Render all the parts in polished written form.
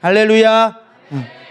할렐루야.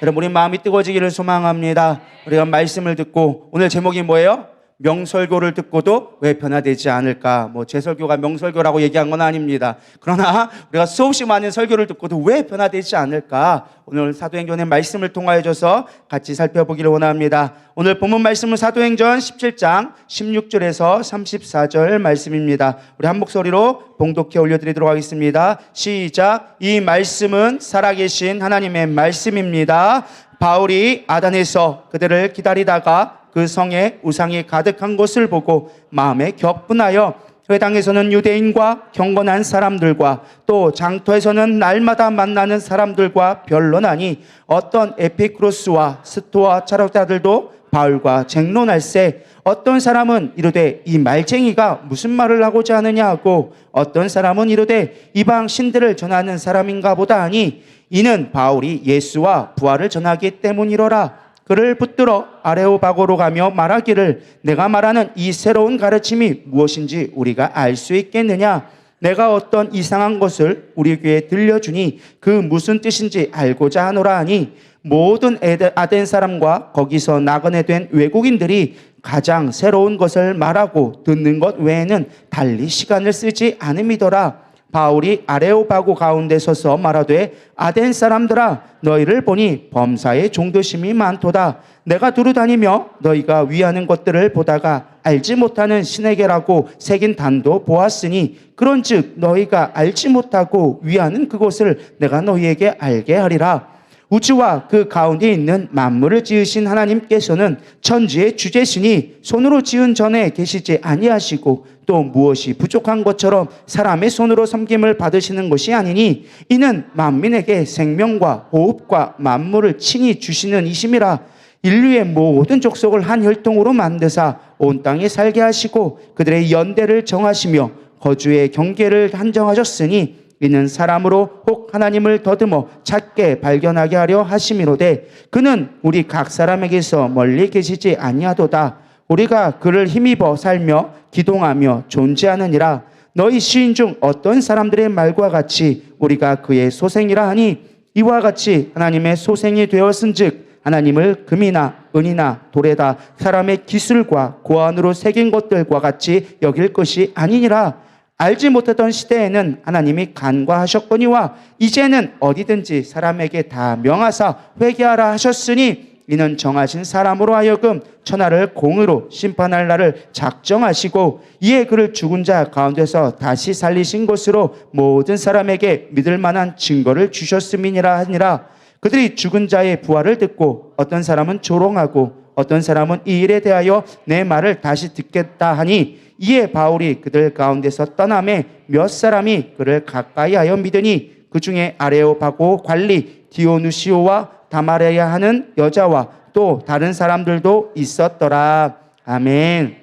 여러분, 우리 마음이 뜨거워지기를 소망합니다. 우리가 말씀을 듣고, 오늘 제목이 뭐예요? 명설교를 듣고도 왜 변화되지 않을까? 제 설교가 명설교라고 얘기한 건 아닙니다. 그러나 우리가 수없이 많은 설교를 듣고도 왜 변화되지 않을까? 오늘 사도행전의 말씀을 통하여서 같이 살펴보기를 원합니다. 오늘 본문 말씀은 사도행전 17장 16절에서 34절 말씀입니다. 우리 한 목소리로 봉독해 올려드리도록 하겠습니다. 시작. 이 말씀은 살아계신 하나님의 말씀입니다. 바울이 아단에서 그들을 기다리다가 그 성에 우상이 가득한 것을 보고 마음에 격분하여 회당에서는 유대인과 경건한 사람들과 또 장터에서는 날마다 만나는 사람들과 변론하니 어떤 에피크로스와 스토아 차력자들도 바울과 쟁론할세 어떤 사람은 이르되 이 말쟁이가 무슨 말을 하고자 하느냐 하고 어떤 사람은 이르되 이방 신들을 전하는 사람인가 보다 하니 이는 바울이 예수와 부활을 전하기 때문이로라. 그를 붙들어 아레오바고로 가며 말하기를 내가 말하는 이 새로운 가르침이 무엇인지 우리가 알 수 있겠느냐. 내가 어떤 이상한 것을 우리 귀에 들려주니 그 무슨 뜻인지 알고자 하노라 하니 모든 아덴 사람과 거기서 나그네 된 외국인들이 가장 새로운 것을 말하고 듣는 것 외에는 달리 시간을 쓰지 않음이더라. 바울이 아레오바고 가운데 서서 말하되 아덴 사람들아 너희를 보니 범사에 종교심이 많도다. 내가 두루다니며 너희가 위하는 것들을 보다가 알지 못하는 신에게라고 새긴 단도 보았으니 그런즉 너희가 알지 못하고 위하는 그것을 내가 너희에게 알게 하리라. 우주와 그 가운데 있는 만물을 지으신 하나님께서는 천지의 주제시니 손으로 지은 전에 계시지 아니하시고 또 무엇이 부족한 것처럼 사람의 손으로 섬김을 받으시는 것이 아니니 이는 만민에게 생명과 호흡과 만물을 친히 주시는 이심이라. 인류의 모든 족속을 한 혈통으로 만드사 온 땅에 살게 하시고 그들의 연대를 정하시며 거주의 경계를 한정하셨으니 이는 사람으로 혹 하나님을 더듬어 찾게 발견하게 하려 하심이로되 그는 우리 각 사람에게서 멀리 계시지 아니하도다. 우리가 그를 힘입어 살며 기동하며 존재하느니라. 너희 시인 중 어떤 사람들의 말과 같이 우리가 그의 소생이라 하니 이와 같이 하나님의 소생이 되었은즉 하나님을 금이나 은이나 돌에다 사람의 기술과 고안으로 새긴 것들과 같이 여길 것이 아니니라. 알지 못하던 시대에는 하나님이 간과하셨거니와 이제는 어디든지 사람에게 다 명하사 회개하라 하셨으니 이는 정하신 사람으로 하여금 천하를 공의로 심판할 날을 작정하시고 이에 그를 죽은 자 가운데서 다시 살리신 것으로 모든 사람에게 믿을 만한 증거를 주셨음이니라 하니라. 그들이 죽은 자의 부활을 듣고 어떤 사람은 조롱하고 어떤 사람은 이 일에 대하여 내 말을 다시 듣겠다 하니 이에 바울이 그들 가운데서 떠나매 몇 사람이 그를 가까이 하여 믿으니 그 중에 아레오바고 관리 디오누시오와 다마레야 하는 여자와 또 다른 사람들도 있었더라. 아멘.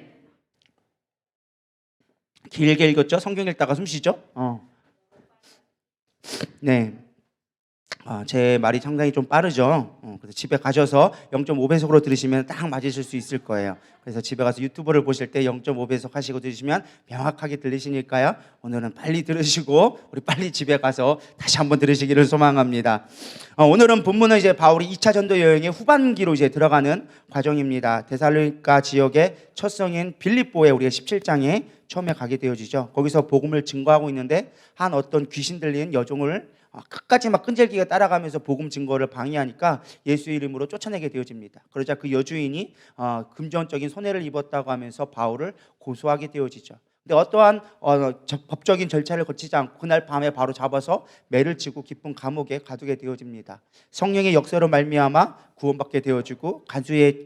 길게 읽었죠? 성경 읽다가 숨 쉬죠? 네. 제 말이 상당히 좀 빠르죠. 그래서 집에 가셔서 0.5배속으로 들으시면 딱 맞으실 수 있을 거예요. 그래서 집에 가서 유튜브를 보실 때 0.5배속 하시고 들으시면 명확하게 들리시니까요. 오늘은 빨리 들으시고 우리 빨리 집에 가서 다시 한번 들으시기를 소망합니다. 오늘은 본문은 이제 바울이 2차 전도 여행의 후반기로 이제 들어가는 과정입니다. 데살로니가 지역의 첫 성인 빌립보에 우리가 17장에 처음에 가게 되어지죠. 거기서 복음을 증거하고 있는데 한 어떤 귀신 들린 여종을 끝까지 막 끈질기게 따라가면서 복음 증거를 방해하니까 예수의 이름으로 쫓아내게 되어집니다. 그러자 그 여주인이 금전적인 손해를 입었다고 하면서 바울을 고소하게 되어지죠. 근데 어떠한 법적인 절차를 거치지 않고 그날 밤에 바로 잡아서 매를 치고 깊은 감옥에 가두게 되어집니다. 성령의 역사로 말미암아 구원받게 되어지고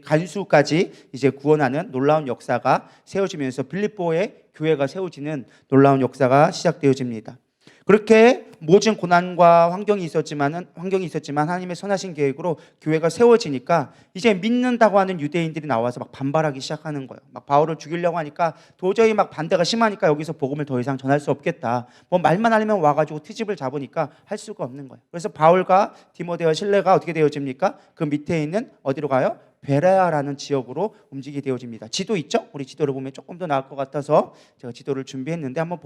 간수까지 이제 구원하는 놀라운 역사가 세워지면서 빌립보의 교회가 세워지는 놀라운 역사가 시작되어집니다. 그렇게 모진 고난과 환경이 있었지만 하나님의 선하신 계획으로 교회가 세워지니까 이제 믿는다고 하는 유대인들이 나와서 막 반발하기 시작하는 거예요. 막 바울을 죽이려고 하니까 도저히 막 반대가 심하니까 여기서 복음을 더 이상 전할 수 없겠다. 말만 하려면 와가지고 트집을 잡으니까 할 수가 없는 거예요. 그래서 바울과 디모데와 실레가 어떻게 되어집니까? 그 밑에 있는 어디로 가요? 베레아라는 지역으로 움직이게 되어집니다. 지도 있죠? 우리 지도를 보면 조금 더 나을 것 같아서 제가 지도를 준비했는데 한번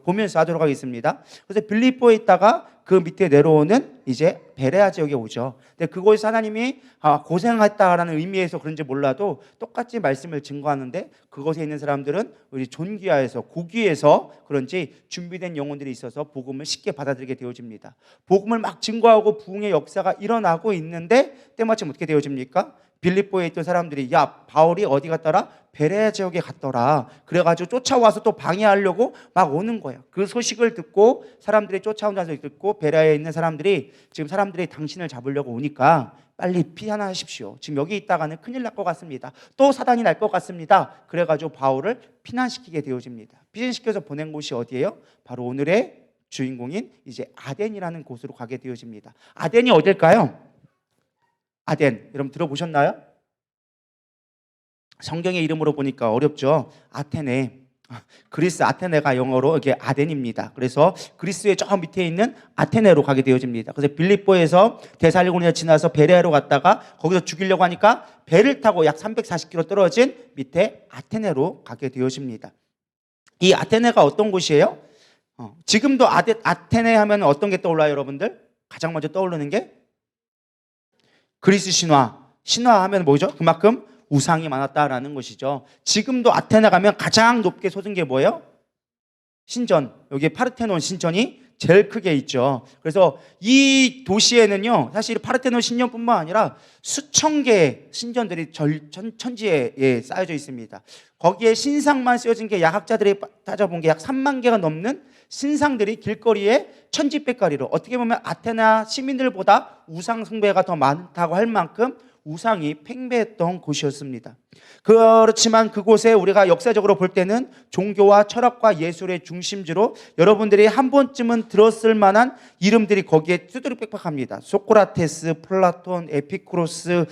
보면서 하도록 하겠습니다. 그래서 빌립보에 있다가 그 밑에 내려오는 이제 베레아 지역에 오죠. 근데 그곳에서 하나님이 고생했다라는 의미에서 그런지 몰라도 똑같이 말씀을 증거하는데 그곳에 있는 사람들은 우리 존귀하여서 고귀해서 그런지 준비된 영혼들이 있어서 복음을 쉽게 받아들이게 되어집니다. 복음을 막 증거하고 부흥의 역사가 일어나고 있는데 때마침 어떻게 되어집니까? 빌립보에 있던 사람들이 야 바울이 어디 갔더라? 베레아 지역에 갔더라. 그래가지고 쫓아와서 또 방해하려고 막 오는 거예요. 그 소식을 듣고 사람들이 쫓아온다는 소식을 듣고 베레아에 있는 사람들이 지금 사람들이 당신을 잡으려고 오니까 빨리 피난하십시오. 지금 여기 있다가는 큰일 날 것 같습니다. 또 사단이 날 것 같습니다. 그래가지고 바울을 피난시키게 되어집니다. 피난시켜서 보낸 곳이 어디예요? 바로 오늘의 주인공인 이제 아덴이라는 곳으로 가게 되어집니다. 아덴이 어딜까요? 아덴 여러분 들어보셨나요? 성경의 이름으로 보니까 어렵죠. 아테네. 그리스 아테네가 영어로 이게 아덴입니다. 그래서 그리스의 저 밑에 있는 아테네로 가게 되어집니다. 그래서 빌립보에서 데살로니가 지나서 베레아로 갔다가 거기서 죽이려고 하니까 배를 타고 약 340km 떨어진 밑에 아테네로 가게 되어집니다. 이 아테네가 어떤 곳이에요? 지금도 아테네 하면 어떤 게 떠올라요, 여러분들? 가장 먼저 떠오르는 게 그리스 신화. 신화하면 뭐죠? 그만큼 우상이 많았다라는 것이죠. 지금도 아테네 가면 가장 높게 솟은 게 뭐예요? 신전. 여기 파르테논 신전이 제일 크게 있죠. 그래서 이 도시에는요, 사실 파르테논 신전뿐만 아니라 수천 개의 신전들이 천지에 쌓여져 있습니다. 거기에 신상만 쓰여진 게 약 학자들이 따져본 게 약 3만 개가 넘는 신상들이 길거리에 천지백가리로, 어떻게 보면 아테네 시민들보다 우상 숭배가 더 많다고 할 만큼 우상이 팽배했던 곳이었습니다. 그렇지만 그곳에 우리가 역사적으로 볼 때는 종교와 철학과 예술의 중심지로 여러분들이 한 번쯤은 들었을 만한 이름들이 거기에 뚜드룩빽빽합니다. 소크라테스, 플라톤, 에피쿠로스,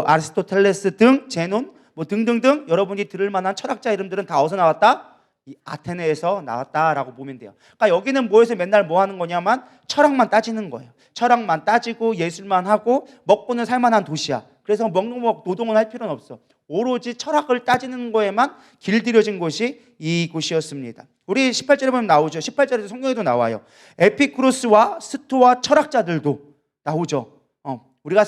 아리스토텔레스 등, 제논 등등등 여러분이 들을 만한 철학자 이름들은 다 어디서 나왔다? 이 아테네에서 나왔다라고 보면 돼요. 그러니까 여기는 뭐해서 맨날 뭐 하는 거냐면 철학만 따지는 거예요. 철학만 따지고 예술만 하고 먹고는 살만한 도시야. 그래서 노동은 할 필요는 없어. 오로지 철학을 따지는 거에만 길들여진 곳이 이곳이었습니다. 우리 18절에 보면 나오죠. 18절에도 성경에도 나와요. 에피쿠로스와 스토아 철학자들도 나오죠. 우리가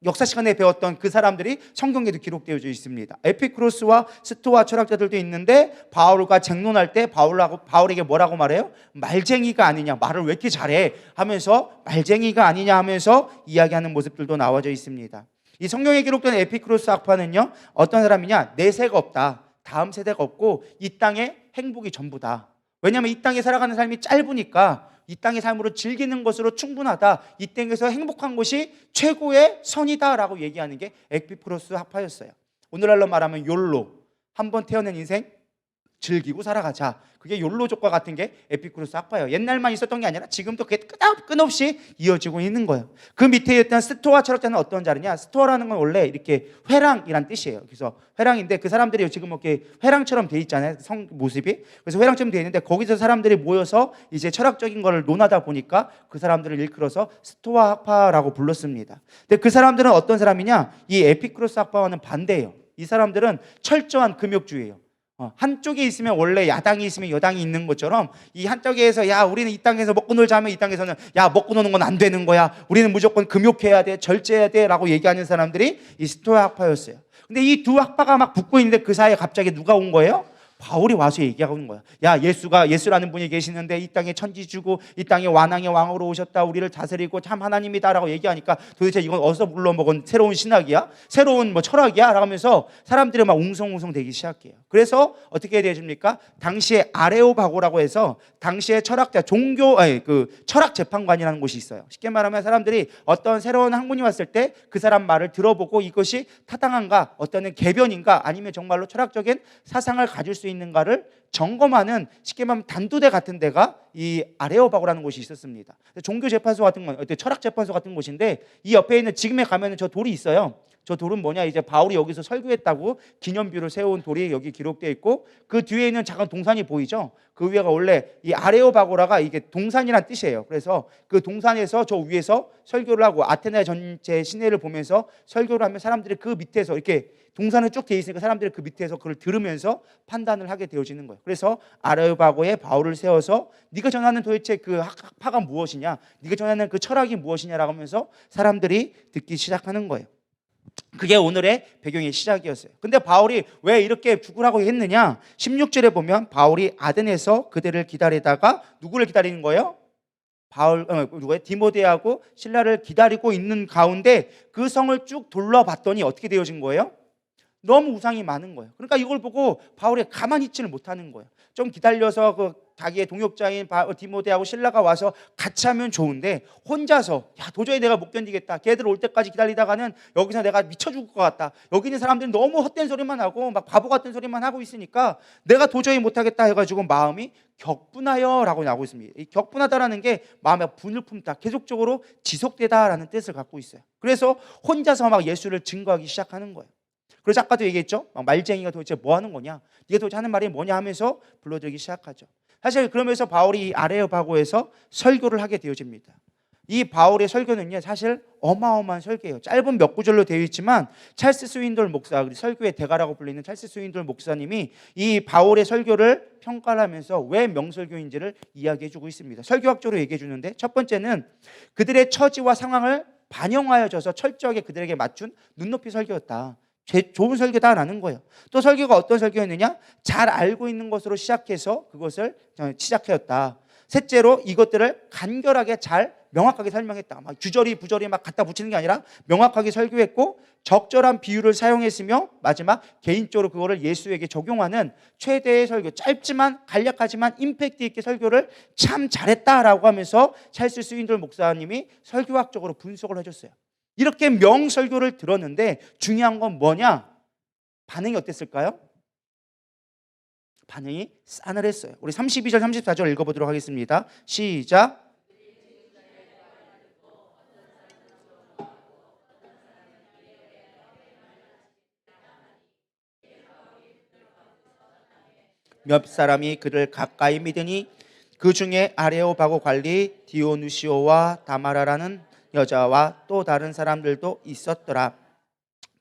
역사 시간에 배웠던 그 사람들이 성경에도 기록되어 있습니다. 에피쿠로스와 스토아 철학자들도 있는데 바울과 쟁론할 때 바울에게 뭐라고 말해요? 말쟁이가 아니냐, 말을 왜 이렇게 잘해 하면서 말쟁이가 아니냐 하면서 이야기하는 모습들도 나와져 있습니다. 이 성경에 기록된 에피쿠로스 학파는요, 어떤 사람이냐, 내세가 없다, 다음 세대가 없고 이 땅의 행복이 전부다. 왜냐하면 이 땅에 살아가는 삶이 짧으니까 이 땅의 삶으로 즐기는 것으로 충분하다, 이 땅에서 행복한 것이 최고의 선이다라고 얘기하는 게 에피쿠로스 학파였어요. 오늘날로 말하면 욜로, 한 번 태어난 인생 즐기고 살아가자. 그게 욜로족과 같은 게 에피쿠로스 학파예요. 옛날만 있었던 게 아니라 지금도 그게 끝없이 이어지고 있는 거예요. 그 밑에 있던 스토아 철학자는 어떤 자리냐? 스토아라는 건 원래 이렇게 회랑이란 뜻이에요. 그래서 회랑인데 그 사람들이 지금 이렇게 회랑처럼 돼 있잖아요. 성 모습이. 그래서 회랑처럼 돼 있는데 거기서 사람들이 모여서 이제 철학적인 거를 논하다 보니까 그 사람들을 일컬어서 스토아 학파라고 불렀습니다. 근데 그 사람들은 어떤 사람이냐? 이 에피쿠로스 학파와는 반대예요. 이 사람들은 철저한 금욕주의예요. 한쪽에 있으면 원래 야당이 있으면 여당이 있는 것처럼 이 한쪽에서 야 우리는 이 땅에서 먹고 놀자 하면 이 땅에서는 야 먹고 노는 건 안 되는 거야, 우리는 무조건 금욕해야 돼, 절제해야 돼 라고 얘기하는 사람들이 이 스토아 학파였어요. 근데 이 두 학파가 막 붙고 있는데 그 사이에 갑자기 누가 온 거예요? 바울이 와서 얘기하고 있는 거야. 야 예수라는 분이 계시는데 이 땅에 천지 주고 이 땅에 완왕의 왕으로 오셨다, 우리를 다스리고 참 하나님이다 라고 얘기하니까 도대체 이건 어디서 물러먹은 새로운 신학이야? 새로운 철학이야? 라고 하면서 사람들이 막 웅성웅성 되기 시작해요. 그래서 어떻게 되십니까? 당시에 아레오바고라고 해서 당시에 철학자 철학 재판관이라는 곳이 있어요. 쉽게 말하면 사람들이 어떤 새로운 학문이 왔을 때 그 사람 말을 들어보고 이것이 타당한가, 어떤 개변인가, 아니면 정말로 철학적인 사상을 가질 수 있는가를 점검하는, 쉽게 말하면 단두대 같은 데가 이 아레오바고라는 곳이 있었습니다. 종교 재판소 같은 건, 철학 재판소 같은 곳인데 이 옆에 있는 지금에 가면은 저 돌이 있어요. 저 돌은 뭐냐? 이제 바울이 여기서 설교했다고 기념비로 세운 돌이 여기 기록되어 있고, 그 뒤에 있는 작은 동산이 보이죠? 그 위에가 원래 이 아레오바고라가 이게 동산이란 뜻이에요. 그래서 그 동산에서 저 위에서 설교를 하고 아테네 전체 시내를 보면서 설교를 하면 사람들이 그 밑에서 이렇게 동산은 쭉 돼 있으니까 사람들이 그 밑에서 그걸 들으면서 판단을 하게 되어지는 거예요. 그래서 아레오바고에 바울을 세워서 네가 전하는 도대체 그 학파가 무엇이냐, 네가 전하는 그 철학이 무엇이냐라고 하면서 사람들이 듣기 시작하는 거예요. 그게 오늘의 배경의 시작이었어요. 근데 바울이 왜 이렇게 죽으라고 했느냐? 16절에 보면 바울이 아덴에서 그들을 기다리다가 누구를 기다리는 거예요? 누구예요? 디모데하고 실라를 기다리고 있는 가운데 그 성을 쭉 둘러봤더니 어떻게 되어진 거예요? 너무 우상이 많은 거예요. 그러니까 이걸 보고 바울이 가만히 있지를 못하는 거예요. 좀 기다려서 그 자기의 동역자인 디모데하고 실라가 와서 같이 하면 좋은데 혼자서 도저히 내가 못 견디겠다. 걔들 올 때까지 기다리다가는 여기서 내가 미쳐 죽을 것 같다. 여기 있는 사람들이 너무 헛된 소리만 하고 막 바보 같은 소리만 하고 있으니까 내가 도저히 못하겠다 해가지고 마음이 격분하여라고 나오고 있습니다. 이 격분하다라는 게 마음에 분을 품다, 계속적으로 지속되다라는 뜻을 갖고 있어요. 그래서 혼자서 막 예수를 증거하기 시작하는 거예요. 그래서 아까도 얘기했죠. 말쟁이가 도대체 뭐 하는 거냐? 네가 도대체 하는 말이 뭐냐 하면서 불러들기 시작하죠. 사실 그러면서 바울이 아레오바고에서 설교를 하게 되어집니다. 이 바울의 설교는요, 사실 어마어마한 설교예요. 짧은 몇 구절로 되어 있지만 찰스 스윈돌 목사, 설교의 대가라고 불리는 찰스 스윈돌 목사님이 이 바울의 설교를 평가를 하면서 왜 명설교인지를 이야기해 주고 있습니다. 설교학적으로 얘기해 주는데, 첫 번째는 그들의 처지와 상황을 반영하여 줘서 철저하게 그들에게 맞춘 눈높이 설교였다. 좋은 설교다라는 거예요. 또 설교가 어떤 설교였느냐? 잘 알고 있는 것으로 시작해서 그것을 시작하였다. 셋째로 이것들을 간결하게 잘 명확하게 설명했다. 막 주저리 부저리 막 갖다 붙이는 게 아니라 명확하게 설교했고, 적절한 비유를 사용했으며, 마지막 개인적으로 그거를 예수에게 적용하는 최대의 설교, 짧지만 간략하지만 임팩트 있게 설교를 참 잘했다라고 하면서 찰스 스윈돌 목사님이 설교학적으로 분석을 해줬어요. 이렇게 명설교를 들었는데 중요한 건 뭐냐? 반응이 어땠을까요? 반응이 싸늘했어요. 우리 32절 34절 읽어보도록 하겠습니다. 시작. 몇 사람이 그를 가까이 믿으니 그 중에 아레오바고 관리 디오누시오와 다마라라는 여자와 또 다른 사람들도 있었더라.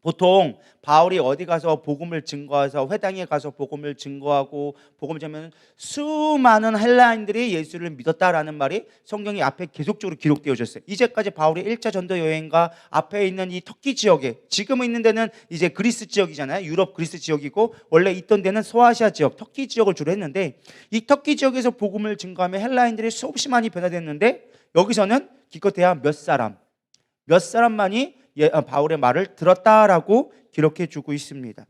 보통 바울이 어디 가서 복음을 증거해서 회당에 가서 복음을 증거하고 복음을 전하면 수많은 헬라인들이 예수를 믿었다라는 말이 성경이 앞에 계속적으로 기록되어졌어요. 이제까지 바울이 1차 전도 여행과 앞에 있는 이 터키 지역에, 지금은 있는 데는 이제 그리스 지역이잖아요. 유럽 그리스 지역이고 원래 있던 데는 소아시아 지역, 터키 지역을 주로 했는데, 이 터키 지역에서 복음을 증거하면 헬라인들이 수없이 많이 변화됐는데, 여기서는 기껏해야 몇 사람만이 바울의 말을 들었다라고 기록해 주고 있습니다.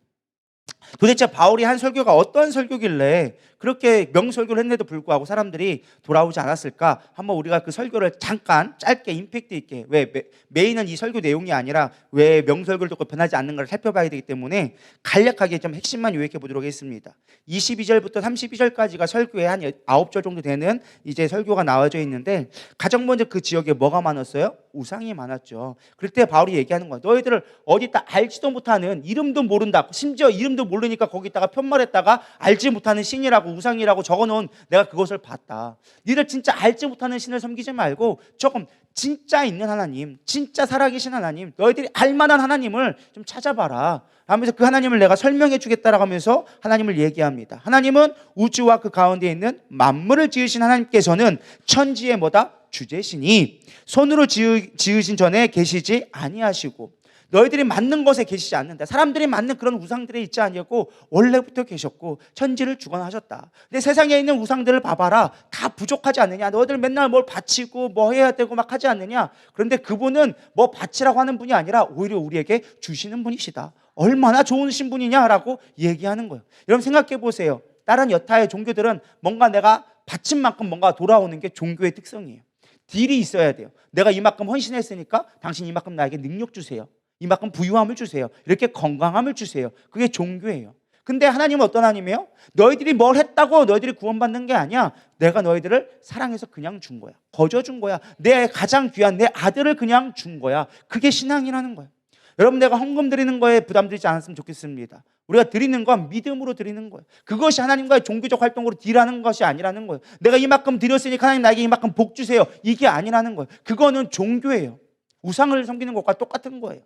도대체 바울이 한 설교가 어떤 설교길래 그렇게 명설교를 했는데도 불구하고 사람들이 돌아오지 않았을까? 한번 우리가 그 설교를 잠깐 짧게 임팩트 있게, 왜 메인은 이 설교 내용이 아니라 왜 명설교를 듣고 변하지 않는가를 살펴봐야 되기 때문에 간략하게 좀 핵심만 요약해 보도록 하겠습니다. 22절부터 32절까지가 설교의 한 9절 정도 되는 이제 설교가 나와져 있는데, 가장 먼저 그 지역에 뭐가 많았어요? 우상이 많았죠. 그럴 때 바울이 얘기하는 거야. 너희들을 어디다 알지도 못하는, 이름도 모른다, 심지어 이름도 모르니까 거기다가 편말했다가 알지 못하는 신이라고 우상이라고 적어놓은 내가 그것을 봤다. 니들 진짜 알지 못하는 신을 섬기지 말고 조금 진짜 있는 하나님, 진짜 살아계신 하나님, 너희들이 알만한 하나님을 좀 찾아봐라 하면서 그 하나님을 내가 설명해 주겠다라고 하면서 하나님을 얘기합니다. 하나님은 우주와 그 가운데 있는 만물을 지으신 하나님께서는 천지의 뭐다? 주제시니 손으로 지으신 전에 계시지 아니하시고 너희들이 맞는 것에 계시지 않는다. 사람들이 맞는 그런 우상들에 있지 아니었고 원래부터 계셨고 천지를 주관하셨다. 근데 세상에 있는 우상들을 봐봐라. 다 부족하지 않느냐. 너희들 맨날 뭘 바치고 뭐 해야 되고 막 하지 않느냐. 그런데 그분은 뭐 바치라고 하는 분이 아니라 오히려 우리에게 주시는 분이시다. 얼마나 좋은 신분이냐라고 얘기하는 거예요. 여러분 생각해 보세요. 다른 여타의 종교들은 뭔가 내가 바친 만큼 뭔가 돌아오는 게 종교의 특성이에요. 딜이 있어야 돼요. 내가 이만큼 헌신했으니까 당신 이만큼 나에게 능력 주세요. 이만큼 부유함을 주세요. 이렇게 건강함을 주세요. 그게 종교예요. 근데 하나님은 어떤 하나님이에요? 너희들이 뭘 했다고 너희들이 구원받는 게 아니야. 내가 너희들을 사랑해서 그냥 준 거야. 거저 준 거야. 내 가장 귀한 내 아들을 그냥 준 거야. 그게 신앙이라는 거예요. 여러분, 내가 헌금 드리는 거에 부담되지 않았으면 좋겠습니다. 우리가 드리는 건 믿음으로 드리는 거예요. 그것이 하나님과의 종교적 활동으로 딜하는 것이 아니라는 거예요. 내가 이만큼 드렸으니까 하나님 나에게 이만큼 복 주세요. 이게 아니라는 거예요. 그거는 종교예요. 우상을 섬기는 것과 똑같은 거예요.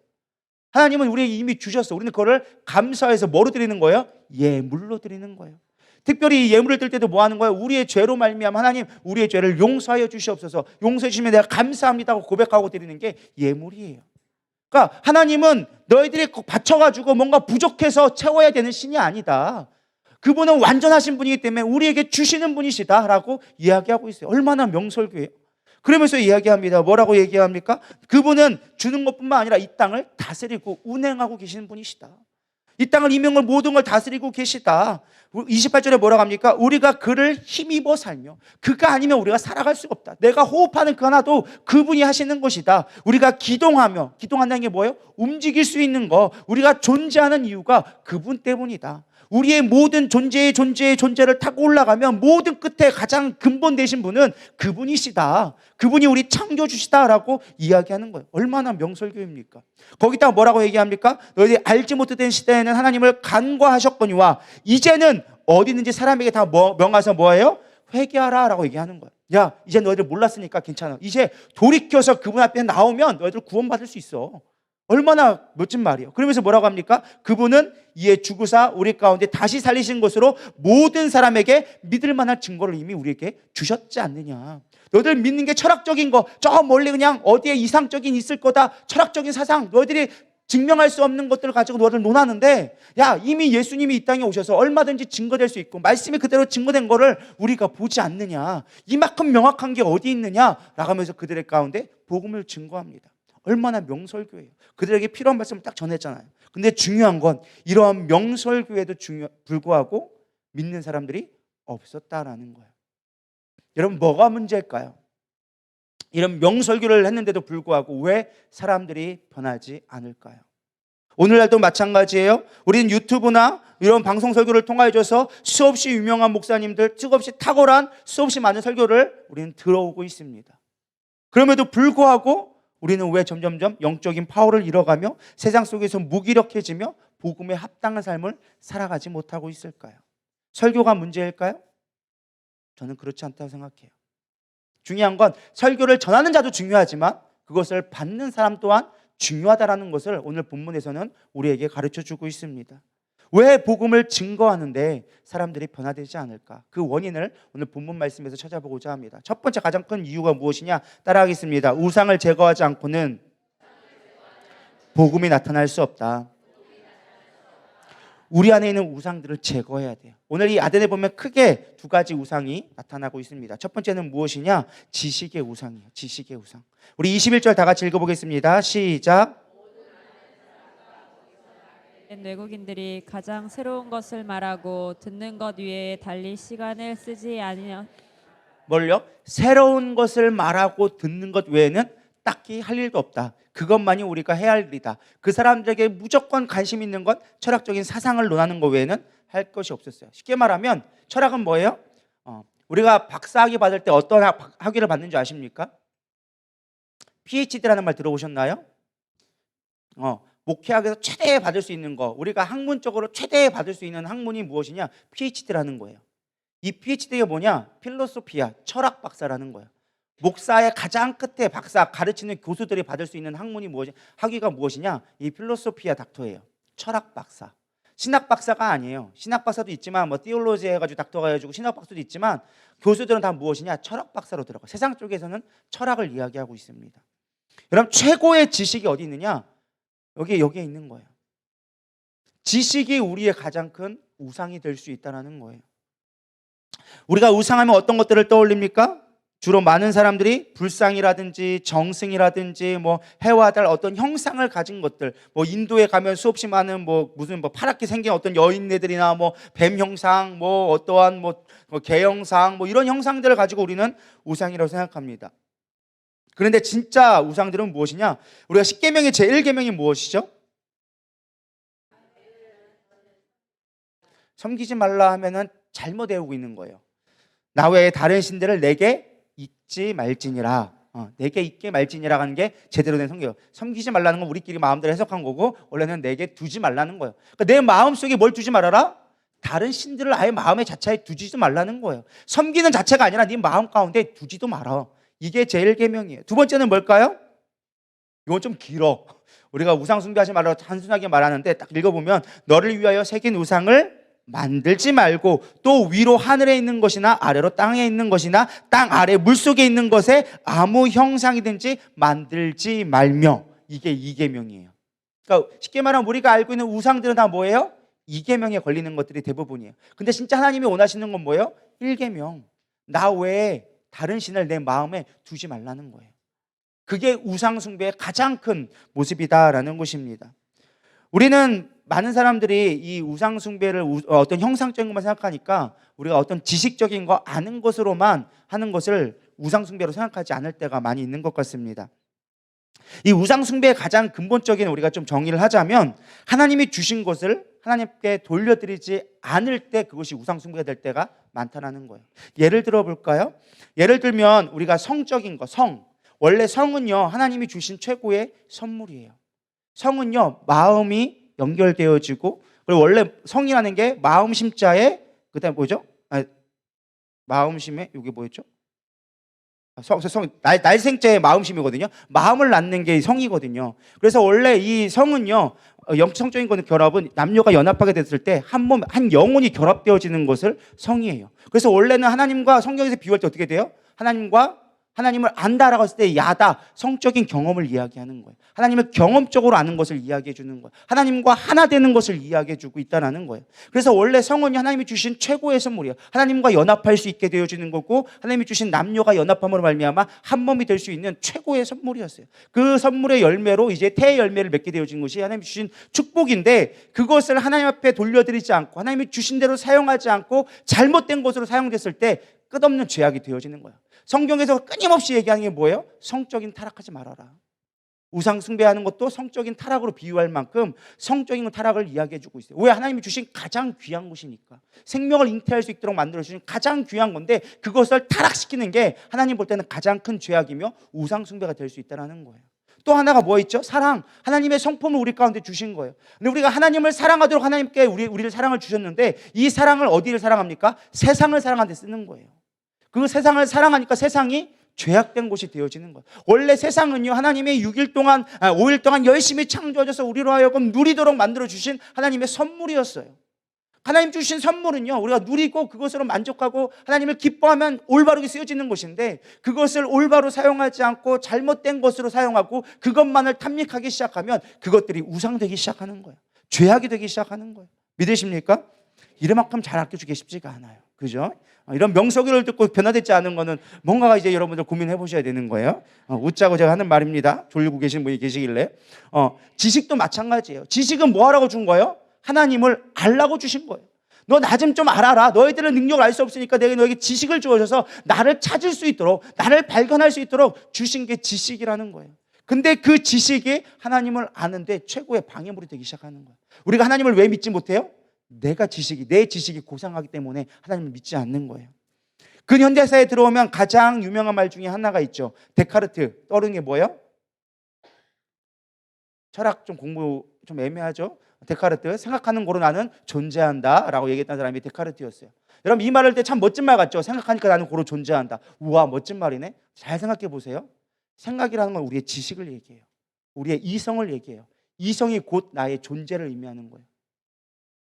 하나님은 우리에게 이미 주셨어. 우리는 그거를 감사해서 뭐로 드리는 거예요? 예물로 드리는 거예요. 특별히 예물을 드릴 때도 뭐 하는 거예요? 우리의 죄로 말미암아 하나님 우리의 죄를 용서하여 주시옵소서. 용서해 주시면 내가 감사합니다 하고 고백하고 드리는 게 예물이에요. 그러니까 하나님은 너희들이 바쳐가지고 뭔가 부족해서 채워야 되는 신이 아니다. 그분은 완전하신 분이기 때문에 우리에게 주시는 분이시다라고 이야기하고 있어요. 얼마나 명설교예요. 그러면서 이야기합니다. 뭐라고 얘기합니까? 그분은 주는 것뿐만 아니라 이 땅을 다스리고 운행하고 계시는 분이시다. 이 땅을 이명을 모든 걸 다스리고 계시다. 28절에 뭐라고 합니까? 우리가 그를 힘입어 살며 그가 아니면 우리가 살아갈 수가 없다. 내가 호흡하는 그 하나도 그분이 하시는 것이다. 우리가 기동하며, 기동한다는 게 뭐예요? 움직일 수 있는 거, 우리가 존재하는 이유가 그분 때문이다. 우리의 모든 존재를 타고 올라가면 모든 끝에 가장 근본 되신 분은 그분이시다. 그분이 우리 창조주시다라고 이야기하는 거예요. 얼마나 명설교입니까? 거기다가 뭐라고 얘기합니까? 너희들이 알지 못하던 시대에는 하나님을 간과하셨거니와 이제는 어디 있는지 사람에게 다 명하서 뭐예요? 회개하라 라고 얘기하는 거예요. 야, 이제 너희들 몰랐으니까 괜찮아. 이제 돌이켜서 그분 앞에 나오면 너희들 구원받을 수 있어. 얼마나 멋진 말이에요. 그러면서 뭐라고 합니까? 그분은 이에 죽으사 우리 가운데 다시 살리신 것으로 모든 사람에게 믿을 만한 증거를 이미 우리에게 주셨지 않느냐. 너희들 믿는 게 철학적인 거, 저 멀리 그냥 어디에 이상적인 있을 거다, 철학적인 사상, 너희들이 증명할 수 없는 것들을 가지고 너희들 논하는데, 야, 이미 예수님이 이 땅에 오셔서 얼마든지 증거될 수 있고 말씀이 그대로 증거된 거를 우리가 보지 않느냐. 이만큼 명확한 게 어디 있느냐 라고 하면서 그들의 가운데 복음을 증거합니다. 얼마나 명설교예요. 그들에게 필요한 말씀을 딱 전했잖아요. 근데 중요한 건 이러한 명설교에도 불구하고 믿는 사람들이 없었다라는 거예요. 여러분, 뭐가 문제일까요? 이런 명설교를 했는데도 불구하고 왜 사람들이 변하지 않을까요? 오늘날도 마찬가지예요. 우리는 유튜브나 이런 방송 설교를 통하여서 수없이 유명한 목사님들, 수없이 탁월한 수없이 많은 설교를 우리는 들어오고 있습니다. 그럼에도 불구하고 우리는 왜 점점점 영적인 파워를 잃어가며 세상 속에서 무기력해지며 복음에 합당한 삶을 살아가지 못하고 있을까요? 설교가 문제일까요? 저는 그렇지 않다고 생각해요. 중요한 건 설교를 전하는 자도 중요하지만 그것을 받는 사람 또한 중요하다는 것을 오늘 본문에서는 우리에게 가르쳐주고 있습니다. 왜 복음을 증거하는데 사람들이 변화되지 않을까? 그 원인을 오늘 본문 말씀에서 찾아보고자 합니다. 첫 번째 가장 큰 이유가 무엇이냐? 따라하겠습니다. 우상을 제거하지 않고는 복음이 나타날 수 없다. 우리 안에 있는 우상들을 제거해야 돼요. 오늘 이 아덴에 보면 크게 두 가지 우상이 나타나고 있습니다. 첫 번째는 무엇이냐? 지식의 우상이에요. 지식의 우상. 우리 21절 다 같이 읽어보겠습니다. 시작. 외국인들이 가장 새로운 것을 말하고 듣는 것 위에 달리 시간을 쓰지 아니하여 뭘요? 새로운 것을 말하고 듣는 것 외에는 딱히 할 일도 없다. 그것만이 우리가 해야 할 일이다. 그 사람들에게 무조건 관심 있는 건 철학적인 사상을 논하는 것 외에는 할 것이 없었어요. 쉽게 말하면 철학은 뭐예요? 우리가 박사학위 받을 때 어떤 학위를 받는 줄 아십니까? PhD라는 말 들어보셨나요? 목회학에서 최대 받을 수 있는 거, 우리가 학문적으로 최대 받을 수 있는 학문이 무엇이냐? PhD라는 거예요. 이 PhD가 뭐냐? 필로소피아, 철학 박사라는 거예요. 목사의 가장 끝에 박사, 가르치는 교수들이 받을 수 있는 학문이 무엇이? 학위가 무엇이냐? 이 필로소피아 닥터예요. 철학 박사. 신학 박사가 아니에요. 신학 박사도 있지만 뭐 티올로지 해가지고 닥터가 해가지고 신학 박사도 있지만 교수들은 다 무엇이냐? 철학 박사로 들어가. 세상 쪽에서는 철학을 이야기하고 있습니다. 그럼 최고의 지식이 어디 있느냐? 여기에 있는 거예요. 지식이 우리의 가장 큰 우상이 될 수 있다는 거예요. 우리가 우상하면 어떤 것들을 떠올립니까? 주로 많은 사람들이 불상이라든지 정승이라든지 뭐 해와 달 어떤 형상을 가진 것들, 뭐 인도에 가면 수없이 많은 무슨 파랗게 생긴 어떤 여인네들이나 뭐 뱀 형상, 뭐 어떠한 뭐 개 형상, 뭐 이런 형상들을 가지고 우리는 우상이라고 생각합니다. 그런데 진짜 우상들은 무엇이냐? 우리가 10계명의 제1계명이 무엇이죠? 섬기지 말라 하면은 잘못 외우고 있는 거예요. 나 외에 다른 신들을 내게 잊지 말지니라. 내게 있게 말지니라 하는 게 제대로 된 성경. 섬기지 말라는 건 우리끼리 마음대로 해석한 거고 원래는 내게 두지 말라는 거예요. 그러니까 내 마음속에 뭘 두지 말아라? 다른 신들을 아예 마음의 자체에 두지도 말라는 거예요. 섬기는 자체가 아니라 네 마음 가운데 두지도 말아. 이게 제일 계명이에요. 두 번째는 뭘까요? 이건 좀 길어. 우리가 우상 숭배하지 말라고 단순하게 말하는데 딱 읽어보면 너를 위하여 새긴 우상을 만들지 말고 또 위로 하늘에 있는 것이나 아래로 땅에 있는 것이나 땅 아래 물속에 있는 것에 아무 형상이든지 만들지 말며. 이게 이계명이에요. 그러니까 쉽게 말하면 우리가 알고 있는 우상들은 다 뭐예요? 이계명에 걸리는 것들이 대부분이에요. 근데 진짜 하나님이 원하시는 건 뭐예요? 일계명. 나 외에 다른 신을 내 마음에 두지 말라는 거예요. 그게 우상 숭배의 가장 큰 모습이다라는 것입니다. 우리는 많은 사람들이 이 우상 숭배를 어떤 형상적인 것만 생각하니까 우리가 어떤 지식적인 거 아는 것으로만 하는 것을 우상 숭배로 생각하지 않을 때가 많이 있는 것 같습니다. 이 우상 숭배의 가장 근본적인 우리가 좀 정의를 하자면 하나님이 주신 것을 하나님께 돌려드리지 않을 때 그것이 우상 숭배가 될 때가 많다는 거예요. 예를 들어 볼까요? 예를 들면 우리가 성적인 거, 원래 성은요 하나님이 주신 최고의 선물이에요. 성은요 마음이 연결되어지고, 그리고 원래 성이라는 게 마음 심자에 그다음 뭐죠? 마음심에 이게 뭐였죠? 날생자의 마음심이거든요. 마음을 낳는 게 성이거든요. 그래서 원래 이 성은요 영성적인 거는 결합은 남녀가 연합하게 됐을 때 한 몸, 한 영혼이 결합되어지는 것을 성이에요. 그래서 원래는 하나님과 성경에서 비유할 때 어떻게 돼요? 하나님을 안다라고 했을 때 야다, 성적인 경험을 이야기하는 거예요. 하나님을 경험적으로 아는 것을 이야기해 주는 거예요. 하나님과 하나 되는 것을 이야기해 주고 있다는 거예요. 그래서 원래 성은이 하나님이 주신 최고의 선물이에요. 하나님과 연합할 수 있게 되어지는 거고, 하나님이 주신 남녀가 연합함으로 말미암아 한 몸이 될 수 있는 최고의 선물이었어요. 그 선물의 열매로 이제 태의 열매를 맺게 되어진 것이 하나님이 주신 축복인데, 그것을 하나님 앞에 돌려드리지 않고 하나님이 주신 대로 사용하지 않고 잘못된 것으로 사용됐을 때 끝없는 죄악이 되어지는 거예요. 성경에서 끊임없이 얘기하는 게 뭐예요? 성적인 타락하지 말아라. 우상 숭배하는 것도 성적인 타락으로 비유할 만큼 성적인 타락을 이야기해 주고 있어요. 왜? 하나님이 주신 가장 귀한 것이니까. 생명을 잉태할 수 있도록 만들어 주신 가장 귀한 건데 그것을 타락시키는 게 하나님 볼 때는 가장 큰 죄악이며 우상 숭배가 될 수 있다는 거예요. 또 하나가 뭐 있죠? 사랑. 하나님의 성품을 우리 가운데 주신 거예요. 근데 우리가 하나님을 사랑하도록 하나님께 우리를 사랑을 주셨는데 이 사랑을 어디를 사랑합니까? 세상을 사랑하는 데 쓰는 거예요. 그 세상을 사랑하니까 세상이 죄악된 곳이 되어지는 거예요. 원래 세상은요 하나님이 5일 동안 열심히 창조하셔서 우리로 하여금 누리도록 만들어주신 하나님의 선물이었어요. 하나님 주신 선물은요 우리가 누리고 그것으로 만족하고 하나님을 기뻐하면 올바르게 쓰여지는 것인데, 그것을 올바로 사용하지 않고 잘못된 것으로 사용하고 그것만을 탐닉하기 시작하면 그것들이 우상되기 시작하는 거예요. 죄악이 되기 시작하는 거예요. 믿으십니까? 이만큼 잘 아껴주기 쉽지가 않아요. 그죠? 이런 명석을 듣고 변화되지 않은 거는 뭔가가 이제 여러분들 고민해 보셔야 되는 거예요. 웃자고 제가 하는 말입니다. 졸리고 계신 분이 계시길래. 지식도 마찬가지예요. 지식은 뭐 하라고 준 거예요? 하나님을 알라고 주신 거예요. 너 나 좀 알아라. 너희들은 능력을 알 수 없으니까 내가 너에게 지식을 주어줘서 나를 찾을 수 있도록, 나를 발견할 수 있도록 주신 게 지식이라는 거예요. 근데 그 지식이 하나님을 아는데 최고의 방해물이 되기 시작하는 거예요. 우리가 하나님을 왜 믿지 못해요? 내 지식이 고상하기 때문에 하나님을 믿지 않는 거예요. 근현대사에 들어오면 가장 유명한 말 중에 하나가 있죠. 데카르트. 떠오르는 게 뭐예요? 철학 좀 공부 좀 애매하죠. 데카르트. 생각하는 거로 나는 존재한다 라고 얘기했던 사람이 데카르트였어요. 여러분 이 말을 때 참 멋진 말 같죠. 생각하니까 나는 고로 존재한다. 우와 멋진 말이네. 잘 생각해 보세요. 생각이라는 건 우리의 지식을 얘기해요. 우리의 이성을 얘기해요. 이성이 곧 나의 존재를 의미하는 거예요.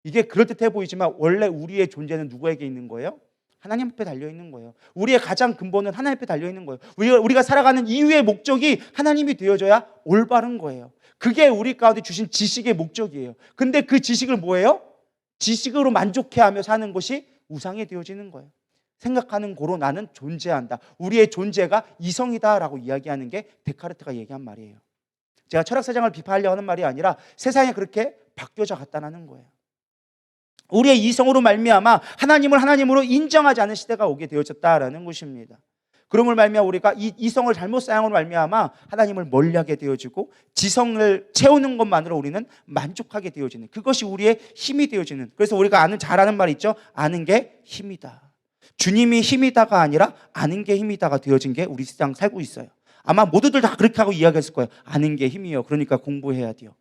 이게 그럴듯해 보이지만 원래 우리의 존재는 누구에게 있는 거예요? 하나님 앞에 달려있는 거예요. 우리의 가장 근본은 하나님 앞에 달려있는 거예요. 우리가 살아가는 이유의 목적이 하나님이 되어줘야 올바른 거예요. 그게 우리 가운데 주신 지식의 목적이에요. 근데 그 지식을 뭐예요? 지식으로 만족해하며 사는 것이 우상이 되어지는 거예요. 생각하는 고로 나는 존재한다. 우리의 존재가 이성이다라고 이야기하는 게 데카르트가 얘기한 말이에요. 제가 철학사장을 비판하려고 하는 말이 아니라 세상에 그렇게 바뀌어져 갔다는 거예요. 우리의 이성으로 말미암아 하나님을 하나님으로 인정하지 않은 시대가 오게 되어졌다라는 것입니다. 그러므로 말미암아 우리가 이 이성을 잘못 사용으로 말미암아 하나님을 멀리하게 되어지고 지성을 채우는 것만으로 우리는 만족하게 되어지는, 그것이 우리의 힘이 되어지는. 그래서 우리가 잘 아는 말 있죠. 아는 게 힘이다. 주님이 힘이다가 아니라 아는 게 힘이다가 되어진 게 우리 세상 살고 있어요. 아마 모두들 다 그렇게 하고 이야기했을 거예요. 아는 게 힘이요. 그러니까 공부해야 돼요.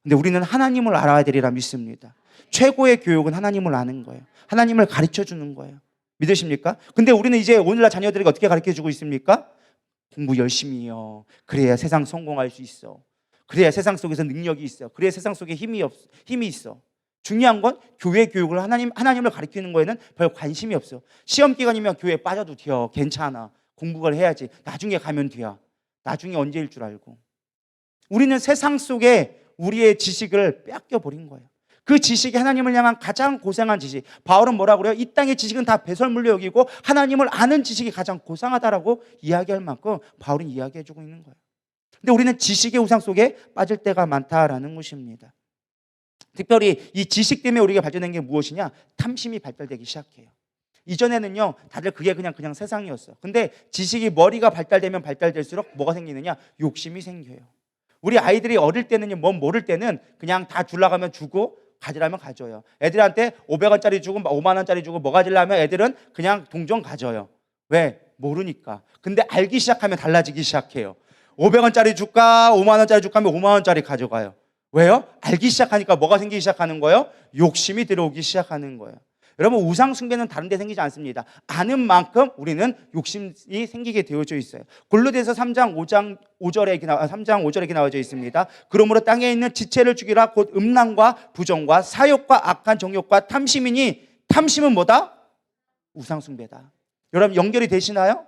근데 우리는 하나님을 알아야 되리라 믿습니다. 최고의 교육은 하나님을 아는 거예요. 하나님을 가르쳐 주는 거예요. 믿으십니까? 근데 우리는 이제 오늘날 자녀들에게 어떻게 가르쳐 주고 있습니까? 공부 열심히 해요. 그래야 세상 성공할 수 있어. 그래야 세상 속에서 능력이 있어. 그래야 세상 속에 힘이 있어. 중요한 건 교회 교육을 하나님을 가르치는 거에는 별 관심이 없어. 시험 기간이면 교회 빠져도 돼요. 괜찮아. 공부를 해야지. 나중에 가면 돼요. 나중에 언제일 줄 알고. 우리는 세상 속에 우리의 지식을 뺏겨 버린 거예요. 그 지식이 하나님을 향한 가장 고상한 지식. 바울은 뭐라고 그래요? 이 땅의 지식은 다 배설물로 여기고 하나님을 아는 지식이 가장 고상하다라고 이야기할 만큼 바울은 이야기해주고 있는 거예요. 근데 우리는 지식의 우상 속에 빠질 때가 많다라는 것입니다. 특별히 이 지식 때문에 우리가 발전된 게 무엇이냐? 탐심이 발달되기 시작해요. 이전에는요, 다들 그게 그냥 세상이었어. 근데 지식이 머리가 발달되면 발달될수록 뭐가 생기느냐? 욕심이 생겨요. 우리 아이들이 어릴 때는요, 모를 때는 그냥 다 주려고 주고 가지라면 가져요. 애들한테 500원짜리 주고 5만 원짜리 주고 뭐 가지려면 애들은 그냥 동전 가져요. 왜? 모르니까. 근데 알기 시작하면 달라지기 시작해요. 500원짜리 줄까? 5만 원짜리 줄까? 하면 5만 원짜리 가져가요. 왜요? 알기 시작하니까 뭐가 생기기 시작하는 거예요? 욕심이 들어오기 시작하는 거예요. 여러분, 우상 숭배는 다른 데 생기지 않습니다. 아는 만큼 우리는 욕심이 생기게 되어져 있어요. 골로새서 3장 5절에 이렇게 나와져 있습니다. 그러므로 땅에 있는 지체를 죽이라. 곧 음란과 부정과 사욕과 악한 정욕과 탐심이니, 탐심은 뭐다? 우상 숭배다. 여러분, 연결이 되시나요?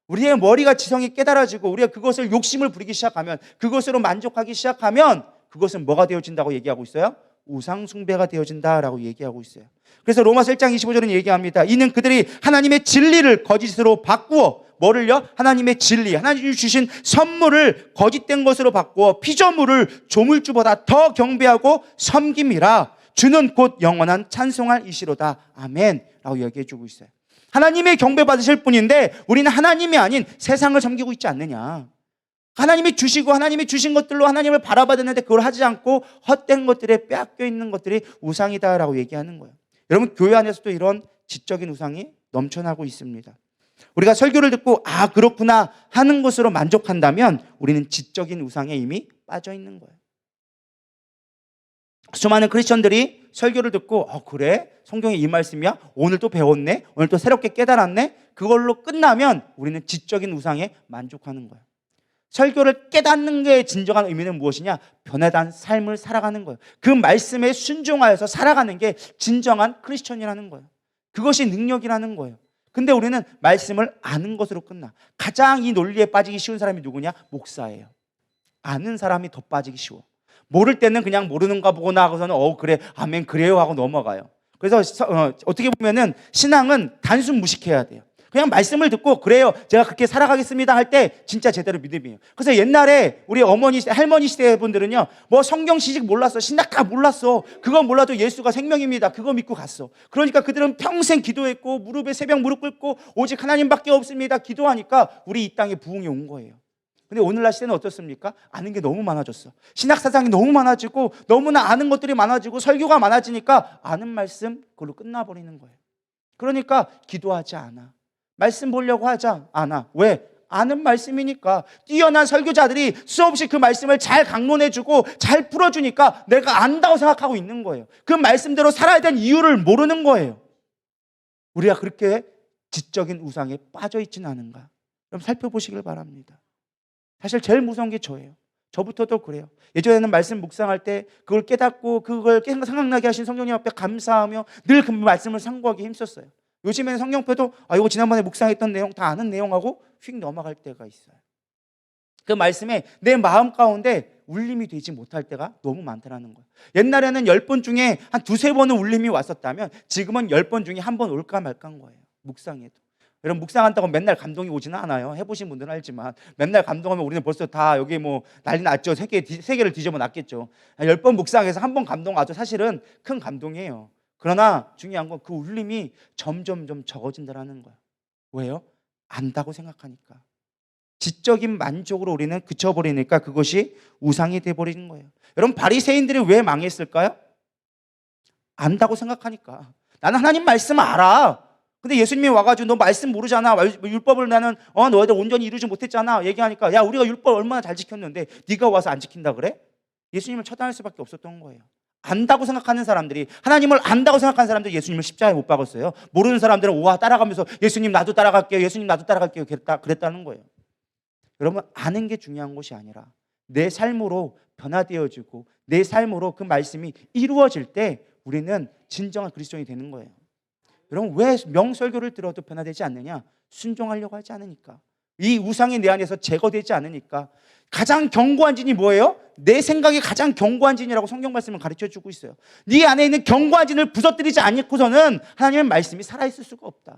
우리의 머리가 지성이 깨달아지고 우리가 그것을 욕심을 부리기 시작하면, 그것으로 만족하기 시작하면 그것은 뭐가 되어진다고 얘기하고 있어요? 우상 숭배가 되어진다라고 얘기하고 있어요. 그래서 로마서 1장 25절은 얘기합니다. 이는 그들이 하나님의 진리를 거짓으로 바꾸어, 뭐를요? 하나님의 진리, 하나님이 주신 선물을 거짓된 것으로 바꾸어 피조물을 조물주보다 더 경배하고 섬김이라. 주는 곧 영원한 찬송할 이시로다. 아멘 라고 얘기해 주고 있어요. 하나님의 경배 받으실 분인데 우리는 하나님이 아닌 세상을 섬기고 있지 않느냐. 하나님이 주시고 하나님이 주신 것들로 하나님을 바라봤는데 그걸 하지 않고 헛된 것들에 빼앗겨 있는 것들이 우상이다라고 얘기하는 거예요. 여러분, 교회 안에서도 이런 지적인 우상이 넘쳐나고 있습니다. 우리가 설교를 듣고 그렇구나 하는 것으로 만족한다면 우리는 지적인 우상에 이미 빠져 있는 거예요. 수많은 크리스천들이 설교를 듣고 그래? 성경에 이 말씀이야? 오늘 또 배웠네? 오늘 또 새롭게 깨달았네? 그걸로 끝나면 우리는 지적인 우상에 만족하는 거예요. 설교를 깨닫는 게 진정한 의미는 무엇이냐? 변화된 삶을 살아가는 거예요. 그 말씀에 순종하여서 살아가는 게 진정한 크리스천이라는 거예요. 그것이 능력이라는 거예요. 근데 우리는 말씀을 아는 것으로 끝나. 가장 이 논리에 빠지기 쉬운 사람이 누구냐? 목사예요. 아는 사람이 더 빠지기 쉬워. 모를 때는 그냥 모르는가 보고 나가서는 그래, 아멘, 그래요 하고 넘어가요. 그래서 어떻게 보면은 신앙은 단순 무식해야 돼요. 그냥 말씀을 듣고 그래요, 제가 그렇게 살아가겠습니다 할 때 진짜 제대로 믿음이에요. 그래서 옛날에 우리 어머니, 할머니 시대 분들은요, 성경 시직 몰랐어, 신학 다 몰랐어. 그건 몰라도 예수가 생명입니다, 그거 믿고 갔어. 그러니까 그들은 평생 기도했고 무릎에 새벽 무릎 꿇고 오직 하나님밖에 없습니다 기도하니까 우리 이 땅에 부흥이 온 거예요. 근데 오늘날 시대는 어떻습니까? 아는 게 너무 많아졌어. 신학 사상이 너무 많아지고 너무나 아는 것들이 많아지고 설교가 많아지니까 아는 말씀 그걸로 끝나버리는 거예요. 그러니까 기도하지 않아. 말씀 보려고 하지 않아. 왜? 아는 말씀이니까. 뛰어난 설교자들이 수없이 그 말씀을 잘 강론해주고 잘 풀어주니까 내가 안다고 생각하고 있는 거예요. 그 말씀대로 살아야 되는 이유를 모르는 거예요. 우리가 그렇게 지적인 우상에 빠져 있지는 않은가? 그럼 살펴보시길 바랍니다. 사실 제일 무서운 게 저예요. 저부터도 그래요. 예전에는 말씀 묵상할 때 그걸 깨닫고 그걸 생각나게 하신 성령님 앞에 감사하며 늘 그 말씀을 상고하기 힘썼어요. 요즘에는 성경표도 이거 지난번에 묵상했던 내용 다 아는 내용하고 휙 넘어갈 때가 있어요. 그 말씀에 내 마음 가운데 울림이 되지 못할 때가 너무 많다는 거예요. 옛날에는 10번 중에 한 2-3번은 울림이 왔었다면 지금은 10번 중에 1번 올까 말까인 거예요. 묵상해도. 여러분, 묵상한다고 맨날 감동이 오지는 않아요. 해보신 분들은 알지만 맨날 감동하면 우리는 벌써 다 여기 난리 났죠. 세계를 뒤집어 놨겠죠. 10번 묵상해서 1번 감동 와도 사실은 큰 감동이에요. 그러나 중요한 건 그 울림이 점점 적어진다는 거예요. 왜요? 안다고 생각하니까. 지적인 만족으로 우리는 그쳐버리니까 그것이 우상이 돼버리는 거예요. 여러분, 바리새인들이 왜 망했을까요? 안다고 생각하니까. 나는 하나님 말씀 알아. 근데 예수님이 와가지고 너 말씀 모르잖아. 율법을 나는 너희들 온전히 이루지 못했잖아. 얘기하니까 야 우리가 율법 얼마나 잘 지켰는데 네가 와서 안 지킨다 그래? 예수님을 처단할 수밖에 없었던 거예요. 안다고 생각하는 사람들이, 하나님을 안다고 생각하는 사람들이 예수님을 십자가에 못 박았어요. 모르는 사람들은 우와 따라가면서 예수님 나도 따라갈게요. 예수님 나도 따라갈게요. 그랬다는 거예요. 여러분 아는 게 중요한 것이 아니라 내 삶으로 변화되어지고 내 삶으로 그 말씀이 이루어질 때 우리는 진정한 그리스도인이 되는 거예요. 여러분 왜 명설교를 들어도 변화되지 않느냐? 순종하려고 하지 않으니까. 이 우상이 내 안에서 제거되지 않으니까. 가장 견고한 진이 뭐예요? 내 생각이 가장 견고한 진이라고 성경 말씀을 가르쳐주고 있어요. 네 안에 있는 견고한 진을 부서뜨리지 않고서는 하나님의 말씀이 살아있을 수가 없다.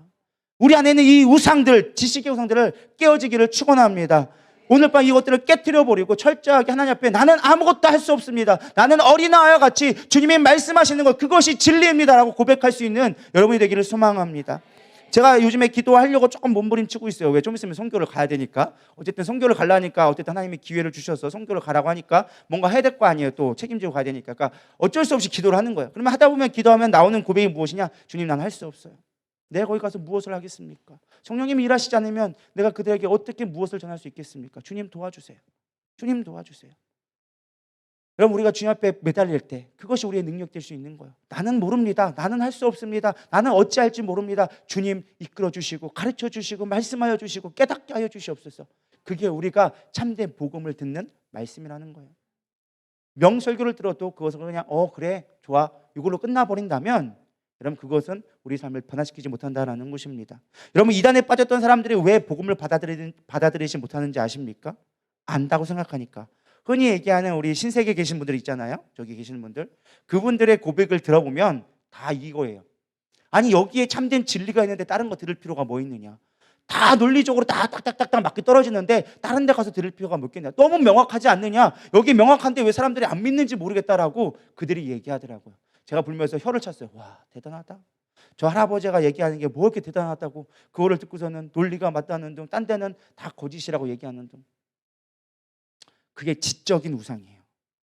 우리 안에 있는 이 우상들, 지식의 우상들을 깨어지기를 축원합니다. 오늘 밤 이것들을 깨트려버리고 철저하게 하나님 앞에 나는 아무것도 할 수 없습니다. 나는 어린아이와 같이 주님이 말씀하시는 것 그것이 진리입니다라고 고백할 수 있는 여러분이 되기를 소망합니다. 제가 요즘에 기도하려고 조금 몸부림치고 있어요. 왜? 좀 있으면 선교를 가야 되니까. 어쨌든 선교를 가려니까 어쨌든 하나님이 기회를 주셔서 선교를 가라고 하니까 뭔가 해야 될 거 아니에요. 또 책임지고 가야 되니까. 그러니까 어쩔 수 없이 기도를 하는 거예요. 그러면 하다 보면 기도하면 나오는 고백이 무엇이냐? 주님 나는 할 수 없어요. 내가 거기 가서 무엇을 하겠습니까? 성령님이 일하시지 않으면 내가 그들에게 어떻게 무엇을 전할 수 있겠습니까? 주님 도와주세요. 주님 도와주세요. 여러분 우리가 주님 앞에 매달릴 때 그것이 우리의 능력 될 수 있는 거예요. 나는 모릅니다. 나는 할 수 없습니다. 나는 어찌할지 모릅니다. 주님 이끌어 주시고 가르쳐 주시고 말씀하여 주시고 깨닫게 하여 주시옵소서. 그게 우리가 참된 복음을 듣는 말씀이라는 거예요. 명설교를 들어도 그것을 그냥 그래 좋아 이걸로 끝나버린다면 여러분 그것은 우리 삶을 변화시키지 못한다는 것입니다. 여러분 이단에 빠졌던 사람들이 왜 복음을 받아들이지 못하는지 아십니까? 안다고 생각하니까. 흔히 얘기하는 우리 신세계에 계신 분들 있잖아요. 저기 계시는 분들. 그분들의 고백을 들어보면 다 이거예요. 아니 여기에 참된 진리가 있는데 다른 거 들을 필요가 뭐 있느냐. 다 논리적으로 다 딱딱딱딱 맞게 떨어지는데 다른 데 가서 들을 필요가 뭐 있겠냐. 너무 명확하지 않느냐. 여기 명확한데 왜 사람들이 안 믿는지 모르겠다라고 그들이 얘기하더라고요. 제가 불면서 혀를 찼어요. 와 대단하다. 저 할아버지가 얘기하는 게 뭐 이렇게 대단하다고. 그거를 듣고서는 논리가 맞다는 둥 딴 데는 다 거짓이라고 얘기하는 둥. 그게 지적인 우상이에요.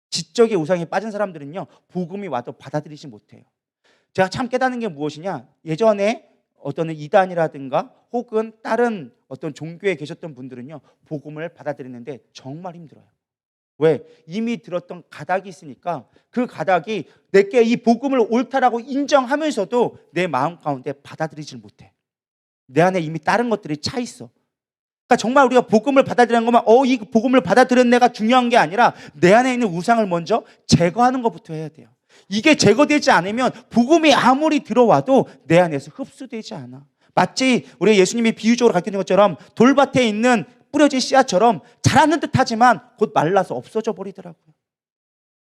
지적의 우상에 빠진 사람들은요 복음이 와도 받아들이지 못해요. 제가 참 깨닫는 게 무엇이냐. 예전에 어떤 이단이라든가 혹은 다른 어떤 종교에 계셨던 분들은요 복음을 받아들이는데 정말 힘들어요. 왜? 이미 들었던 가닥이 있으니까 그 가닥이 내게 이 복음을 옳다라고 인정하면서도 내 마음 가운데 받아들이질 못해. 내 안에 이미 다른 것들이 차 있어. 그러니까 정말 우리가 복음을 받아들이는 것만 이 복음을 받아들인 내가 중요한 게 아니라 내 안에 있는 우상을 먼저 제거하는 것부터 해야 돼요. 이게 제거되지 않으면 복음이 아무리 들어와도 내 안에서 흡수되지 않아. 마치 우리 예수님이 비유적으로 가르치는 것처럼 돌밭에 있는 뿌려진 씨앗처럼 자라는 듯하지만 곧 말라서 없어져 버리더라고요.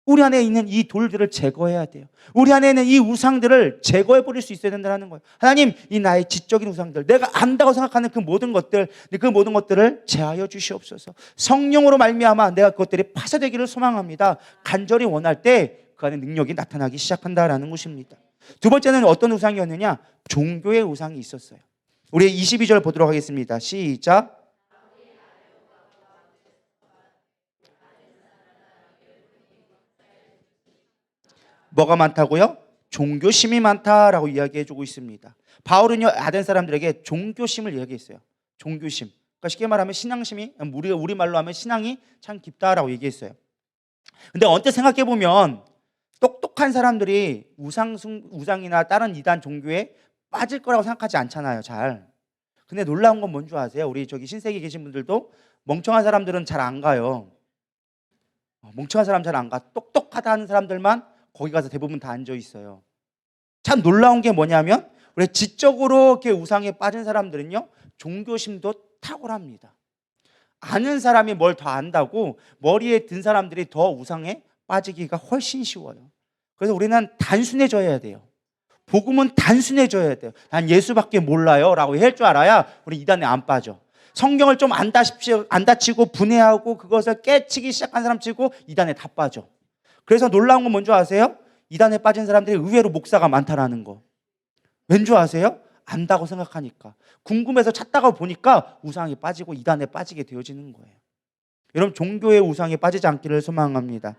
우리 안에 있는 이 돌들을 제거해야 돼요. 우리 안에 있는 이 우상들을 제거해 버릴 수 있어야 된다는 거예요. 하나님, 이 나의 지적인 우상들, 내가 안다고 생각하는 그 모든 것들을 제하여 주시옵소서. 성령으로 말미암아 내가 그것들이 파쇄되기를 소망합니다. 간절히 원할 때 그 안에 능력이 나타나기 시작한다라는 것입니다. 두 번째는 어떤 우상이었느냐? 종교의 우상이 있었어요. 우리 22절 보도록 하겠습니다. 시작. 뭐가 많다고요? 종교심이 많다라고 이야기해주고 있습니다. 바울은요 아덴 사람들에게 종교심을 이야기했어요. 종교심. 그러니까 쉽게 말하면 신앙심이, 우리말로 하면 신앙이 참 깊다라고 얘기했어요. 근데 언뜻 생각해보면 똑똑한 사람들이 우상이나 다른 이단 종교에 빠질 거라고 생각하지 않잖아요. 잘. 근데 놀라운 건 뭔 줄 아세요? 우리 저기 신세계에 계신 분들도 멍청한 사람들은 잘 안 가요. 멍청한 사람 잘 안 가. 똑똑하다는 사람들만 거기 가서 대부분 다 앉아 있어요. 참 놀라운 게 뭐냐면 우리 지적으로 이렇게 우상에 빠진 사람들은요 종교심도 탁월합니다. 아는 사람이 뭘 더 안다고 머리에 든 사람들이 더 우상에 빠지기가 훨씬 쉬워요. 그래서 우리는 단순해져야 돼요. 복음은 단순해져야 돼요. 난 예수밖에 몰라요 라고 할 줄 알아야 우리 이단에 안 빠져. 성경을 좀 안 다치고 분해하고 그것을 깨치기 시작한 사람 치고 이단에 다 빠져. 그래서 놀라운 건 뭔지 아세요? 이단에 빠진 사람들이 의외로 목사가 많다라는 거. 왠지 아세요? 안다고 생각하니까. 궁금해서 찾다가 보니까 우상에 빠지고 이단에 빠지게 되어지는 거예요. 여러분 종교의 우상에 빠지지 않기를 소망합니다.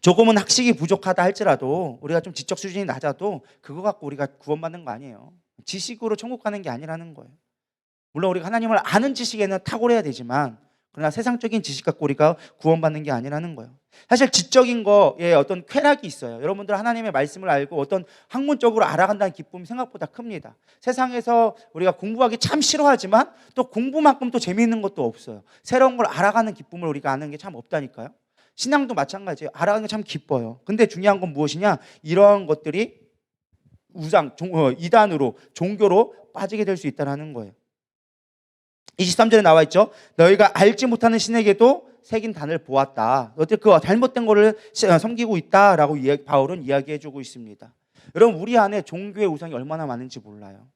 조금은 학식이 부족하다 할지라도 우리가 좀 지적 수준이 낮아도 그거 갖고 우리가 구원받는 거 아니에요. 지식으로 천국 가는 게 아니라는 거예요. 물론 우리가 하나님을 아는 지식에는 탁월해야 되지만 그러나 세상적인 지식 갖고 우리가 구원받는 게 아니라는 거예요. 사실 지적인 거에 어떤 쾌락이 있어요. 여러분들 하나님의 말씀을 알고 어떤 학문적으로 알아간다는 기쁨이 생각보다 큽니다. 세상에서 우리가 공부하기 참 싫어하지만 또 공부만큼 또 재미있는 것도 없어요. 새로운 걸 알아가는 기쁨을 우리가 아는 게 참 없다니까요. 신앙도 마찬가지예요. 알아가는 게 참 기뻐요. 근데 중요한 건 무엇이냐? 이러한 것들이 이단으로 종교로 빠지게 될 수 있다는 거예요. 23절에 나와 있죠. 너희가 알지 못하는 신에게도 새긴 단을 보았다. 어떻게 그 잘못된 거를 섬기고 있다라고 바울은 이야기해주고 있습니다. 여러분, 우리 안에 종교의 우상이 얼마나 많은지 몰라요.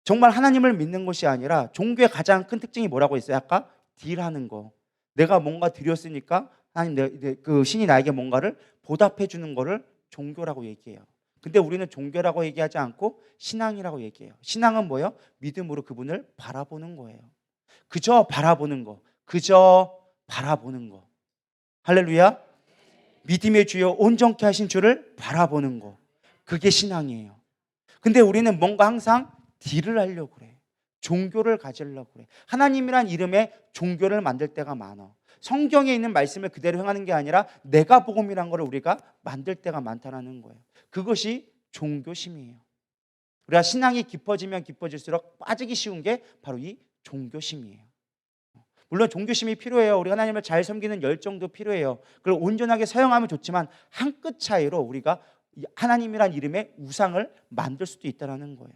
정말 하나님을 믿는 것이 아니라 종교의 가장 큰 특징이 뭐라고 했어요? 아까 딜하는 거. 내가 뭔가 드렸으니까 하나님, 그 신이 나에게 뭔가를 보답해 주는 거를 종교라고 얘기해요. 근데 우리는 종교라고 얘기하지 않고 신앙이라고 얘기해요. 신앙은 뭐예요? 믿음으로 그분을 바라보는 거예요. 그저 바라보는 거. 그저 바라보는 거. 할렐루야. 믿음의 주여 온전케 하신 주를 바라보는 거. 그게 신앙이에요. 근데 우리는 뭔가 항상 딜을 하려고 그래. 종교를 가지려고 그래. 하나님이란 이름에 종교를 만들 때가 많아. 성경에 있는 말씀을 그대로 행하는 게 아니라 내가 복음이란 걸 우리가 만들 때가 많다는 거예요. 그것이 종교심이에요. 우리가 신앙이 깊어지면 깊어질수록 빠지기 쉬운 게 바로 이 종교심이에요. 물론 종교심이 필요해요. 우리 하나님을 잘 섬기는 열정도 필요해요. 그걸 온전하게 사용하면 좋지만 한 끗 차이로 우리가 하나님이란 이름의 우상을 만들 수도 있다는 거예요.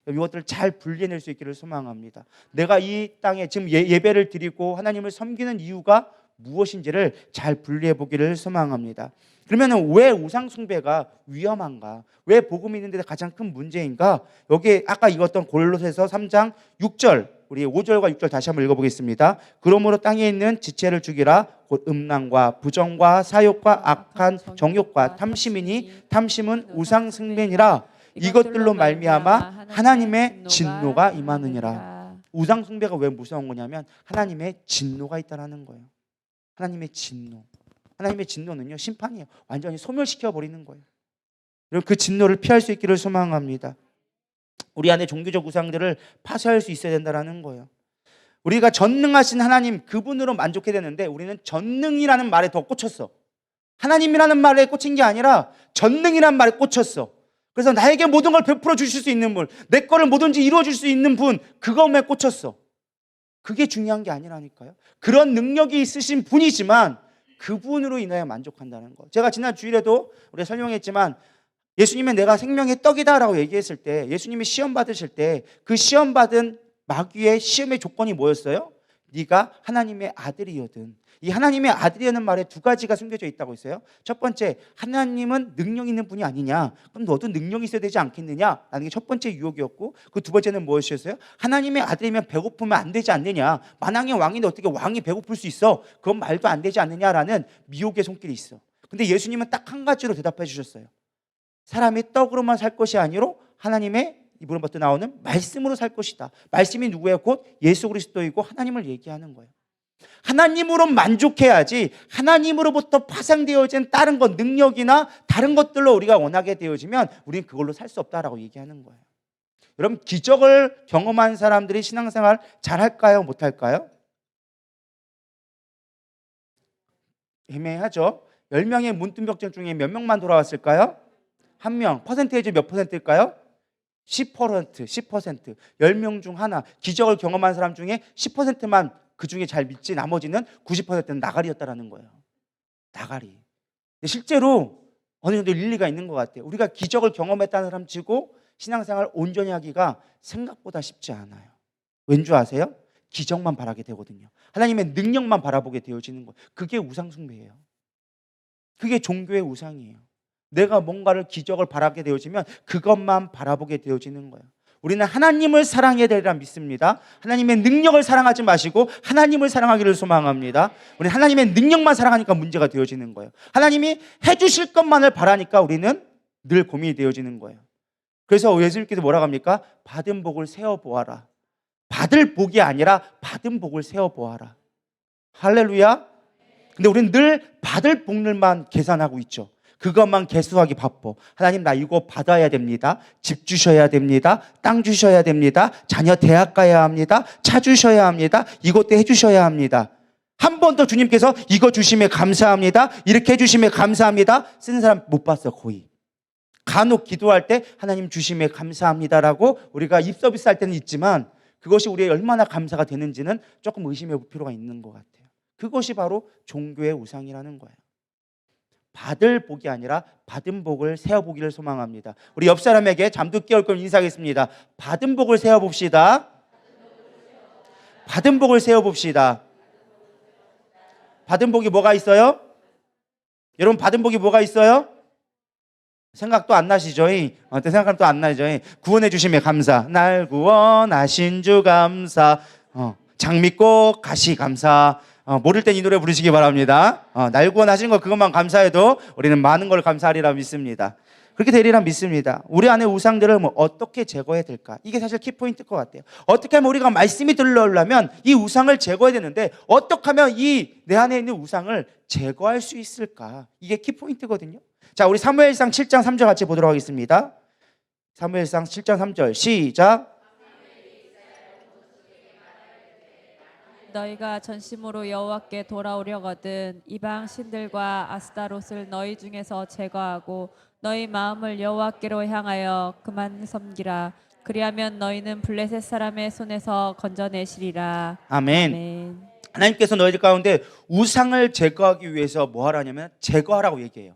이것들을 잘 분리해낼 수 있기를 소망합니다. 내가 이 땅에 지금 예배를 드리고 하나님을 섬기는 이유가 무엇인지를 잘 분리해 보기를 소망합니다. 그러면 왜 우상 숭배가 위험한가? 왜 복음이 있는데 가장 큰 문제인가? 여기 아까 읽었던 골로새서 3장 6절, 우리 5절과 6절 다시 한번 읽어보겠습니다. 그러므로 땅에 있는 지체를 죽이라. 곧 음란과 부정과 사욕과 악한 정욕과 탐심이니 탐심은 우상 숭배니라. 이것들로 말미암아 하나님의 진노가 임하느니라. 우상 숭배가 왜 무서운 거냐면 하나님의 진노가 있다는 거예요. 하나님의 진노. 하나님의 진노는요, 심판이에요. 완전히 소멸시켜 버리는 거예요. 여러분, 그 진노를 피할 수 있기를 소망합니다. 우리 안에 종교적 우상들을 파쇄할 수 있어야 된다는 거예요. 우리가 전능하신 하나님, 그분으로 만족해야 되는데 우리는 전능이라는 말에 더 꽂혔어. 하나님이라는 말에 꽂힌 게 아니라 전능이라는 말에 꽂혔어. 그래서 나에게 모든 걸 베풀어 주실 수 있는 분, 내 거를 뭐든지 이루어 줄 수 있는 분, 그것에 꽂혔어. 그게 중요한 게 아니라니까요. 그런 능력이 있으신 분이지만 그분으로 인하여 만족한다는 거. 제가 지난 주일에도 우리가 설명했지만 예수님의 내가 생명의 떡이다라고 얘기했을 때, 예수님이 시험 받으실 때 그 시험 받은 마귀의 시험의 조건이 뭐였어요? 네가 하나님의 아들이거든. 이 하나님의 아들이라는 말에 두 가지가 숨겨져 있다고 했어요. 첫 번째, 하나님은 능력 있는 분이 아니냐? 그럼 너도 능력이 있어야 되지 않겠느냐? 라는 게 첫 번째 유혹이었고, 그 두 번째는 무엇이었어요? 하나님의 아들이면 배고프면 안 되지 않느냐? 만왕의 왕인데 어떻게 왕이 배고플 수 있어? 그건 말도 안 되지 않느냐라는 미혹의 손길이 있어. 근데 예수님은 딱 한 가지로 대답해 주셨어요. 사람이 떡으로만 살 것이 아니로 하나님의 입으로부터 나오는 말씀으로 살 것이다. 말씀이 누구예요? 곧 예수 그리스도이고 하나님을 얘기하는 거예요. 하나님으로 만족해야지 하나님으로부터 파생되어진 다른 것, 능력이나 다른 것들로 우리가 원하게 되어지면 우리는 그걸로 살 수 없다라고 얘기하는 거예요. 여러분, 기적을 경험한 사람들이 신앙생활 잘할까요? 못할까요? 애매하죠. 10명의 문둥병증 중에 몇 명만 돌아왔을까요? 1명. 퍼센테이지 몇 퍼센트일까요? 10%, 10%. 10명 중 하나. 기적을 경험한 사람 중에 10%만 그 중에 잘 믿지, 나머지는 90%는 나가리였다라는 거예요. 나가리. 실제로 어느 정도 일리가 있는 것 같아요. 우리가 기적을 경험했다는 사람 치고 신앙생활 온전히 하기가 생각보다 쉽지 않아요. 왠지 아세요? 기적만 바라게 되거든요. 하나님의 능력만 바라보게 되어지는 거예요. 그게 우상숭배예요. 그게 종교의 우상이에요. 내가 뭔가를 기적을 바라게 되어지면 그것만 바라보게 되어지는 거예요. 우리는 하나님을 사랑해야 되리라 믿습니다. 하나님의 능력을 사랑하지 마시고 하나님을 사랑하기를 소망합니다. 우리는 하나님의 능력만 사랑하니까 문제가 되어지는 거예요. 하나님이 해주실 것만을 바라니까 우리는 늘 고민이 되어지는 거예요. 그래서 예수님께서 뭐라고 합니까? 받은 복을 세어보아라. 받을 복이 아니라 받은 복을 세어보아라. 할렐루야. 근데 우리는 늘 받을 복들만 계산하고 있죠. 그것만 개수하기 바빠. 하나님 나 이거 받아야 됩니다. 집 주셔야 됩니다. 땅 주셔야 됩니다. 자녀 대학 가야 합니다. 차 주셔야 합니다. 이것도 해주셔야 합니다. 한 번 더 주님께서 이거 주심에 감사합니다. 이렇게 해주심에 감사합니다. 쓰는 사람 못 봤어 거의. 간혹 기도할 때 하나님 주심에 감사합니다라고 우리가 입 서비스 할 때는 있지만 그것이 우리의 얼마나 감사가 되는지는 조금 의심해 볼 필요가 있는 것 같아요. 그것이 바로 종교의 우상이라는 거예요. 받을 복이 아니라 받은 복을 세어보기를 소망합니다. 우리 옆 사람에게 잠도 깨울 걸 인사하겠습니다. 받은 복을 세어봅시다. 받은 복을 세어봅시다. 받은 복이 뭐가 있어요? 여러분 받은 복이 뭐가 있어요? 생각도 안 나시죠? 어떤 생각도 안 나죠? 구원해 주심에 감사. 날 구원하신 주 감사. 장미꽃 가시 감사. 모를 땐 이 노래 부르시기 바랍니다. 날 구원하신 거 그것만 감사해도 우리는 많은 걸 감사하리라 믿습니다. 그렇게 되리라 믿습니다. 우리 안에 우상들을 어떻게 제거해야 될까? 이게 사실 키포인트일 것 같아요. 어떻게 하면 우리가 말씀이 들려오려면 이 우상을 제거해야 되는데 어떻게 하면 이 내 안에 있는 우상을 제거할 수 있을까? 이게 키포인트거든요. 자, 우리 사무엘상 7장 3절 같이 보도록 하겠습니다. 사무엘상 7장 3절 시작. 너희가 전심으로 여호와께 돌아오려거든 이방 신들과 아스타롯을 너희 중에서 제거하고 너희 마음을 여호와께로 향하여 그만 섬기라. 그리하면 너희는 블레셋 사람의 손에서 건져내시리라. 아멘. 아멘. 하나님께서 너희들 가운데 우상을 제거하기 위해서 뭐 하라냐면 제거하라고 얘기해요.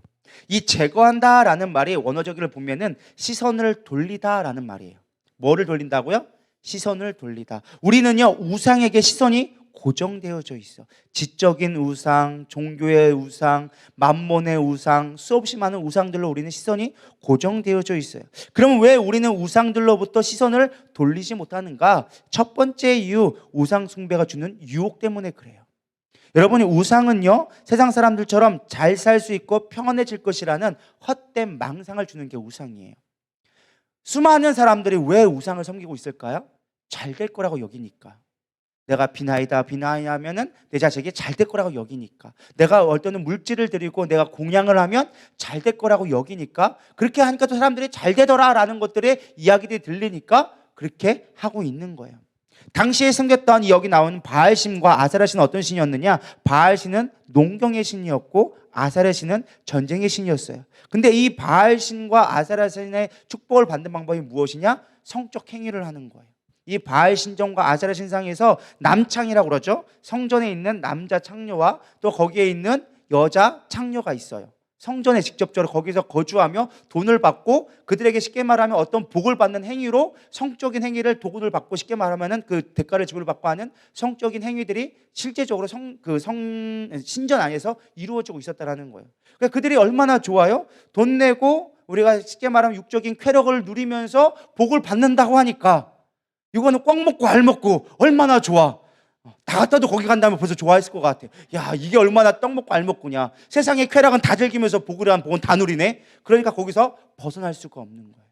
이 제거한다라는 말이 원어적으로 보면은 시선을 돌리다라는 말이에요. 뭐를 돌린다고요? 시선을 돌리다. 우리는요 우상에게 시선이 고정되어져 있어. 지적인 우상, 종교의 우상, 만몬의 우상, 수없이 많은 우상들로 우리는 시선이 고정되어져 있어요. 그러면 왜 우리는 우상들로부터 시선을 돌리지 못하는가? 첫 번째 이유, 우상 숭배가 주는 유혹 때문에 그래요. 여러분이 우상은요 세상 사람들처럼 잘 살 수 있고 평안해질 것이라는 헛된 망상을 주는 게 우상이에요. 수많은 사람들이 왜 우상을 섬기고 있을까요? 잘 될 거라고 여기니까. 내가 비나이다 하면은 내 자식이 잘 될 거라고 여기니까. 내가 어떤 물질을 드리고 내가 공양을 하면 잘 될 거라고 여기니까. 그렇게 하니까 또 사람들이 잘 되더라라는 것들의 이야기들이 들리니까 그렇게 하고 있는 거예요. 당시에 섬겼던 여기 나오는 바알신과 아세라 신은 어떤 신이었느냐? 바알신은 농경의 신이었고 아세라 신은 전쟁의 신이었어요. 근데 이 바알신과 아세라 신의 축복을 받는 방법이 무엇이냐? 성적 행위를 하는 거예요. 이 바알 신전과 아세라 신상에서 남창이라고 그러죠. 성전에 있는 남자 창녀와 또 거기에 있는 여자 창녀가 있어요. 성전에 직접적으로 거기서 거주하며 돈을 받고 그들에게 쉽게 말하면 어떤 복을 받는 행위로 성적인 행위를 도구를 받고 쉽게 말하면 그 대가를 지불받고 하는 성적인 행위들이 실제적으로 신전 안에서 이루어지고 있었다는 거예요. 그러니까 그들이 얼마나 좋아요? 돈 내고 우리가 쉽게 말하면 육적인 쾌락을 누리면서 복을 받는다고 하니까 이거는 꽉 먹고 알 먹고 얼마나 좋아. 다 갖다도 거기 간다면 벌써 좋아했을 것 같아. 야, 이게 얼마나 떡 먹고 알 먹고냐. 세상의 쾌락은 다 즐기면서 복을 한 복은 다 누리네. 그러니까 거기서 벗어날 수가 없는 거예요.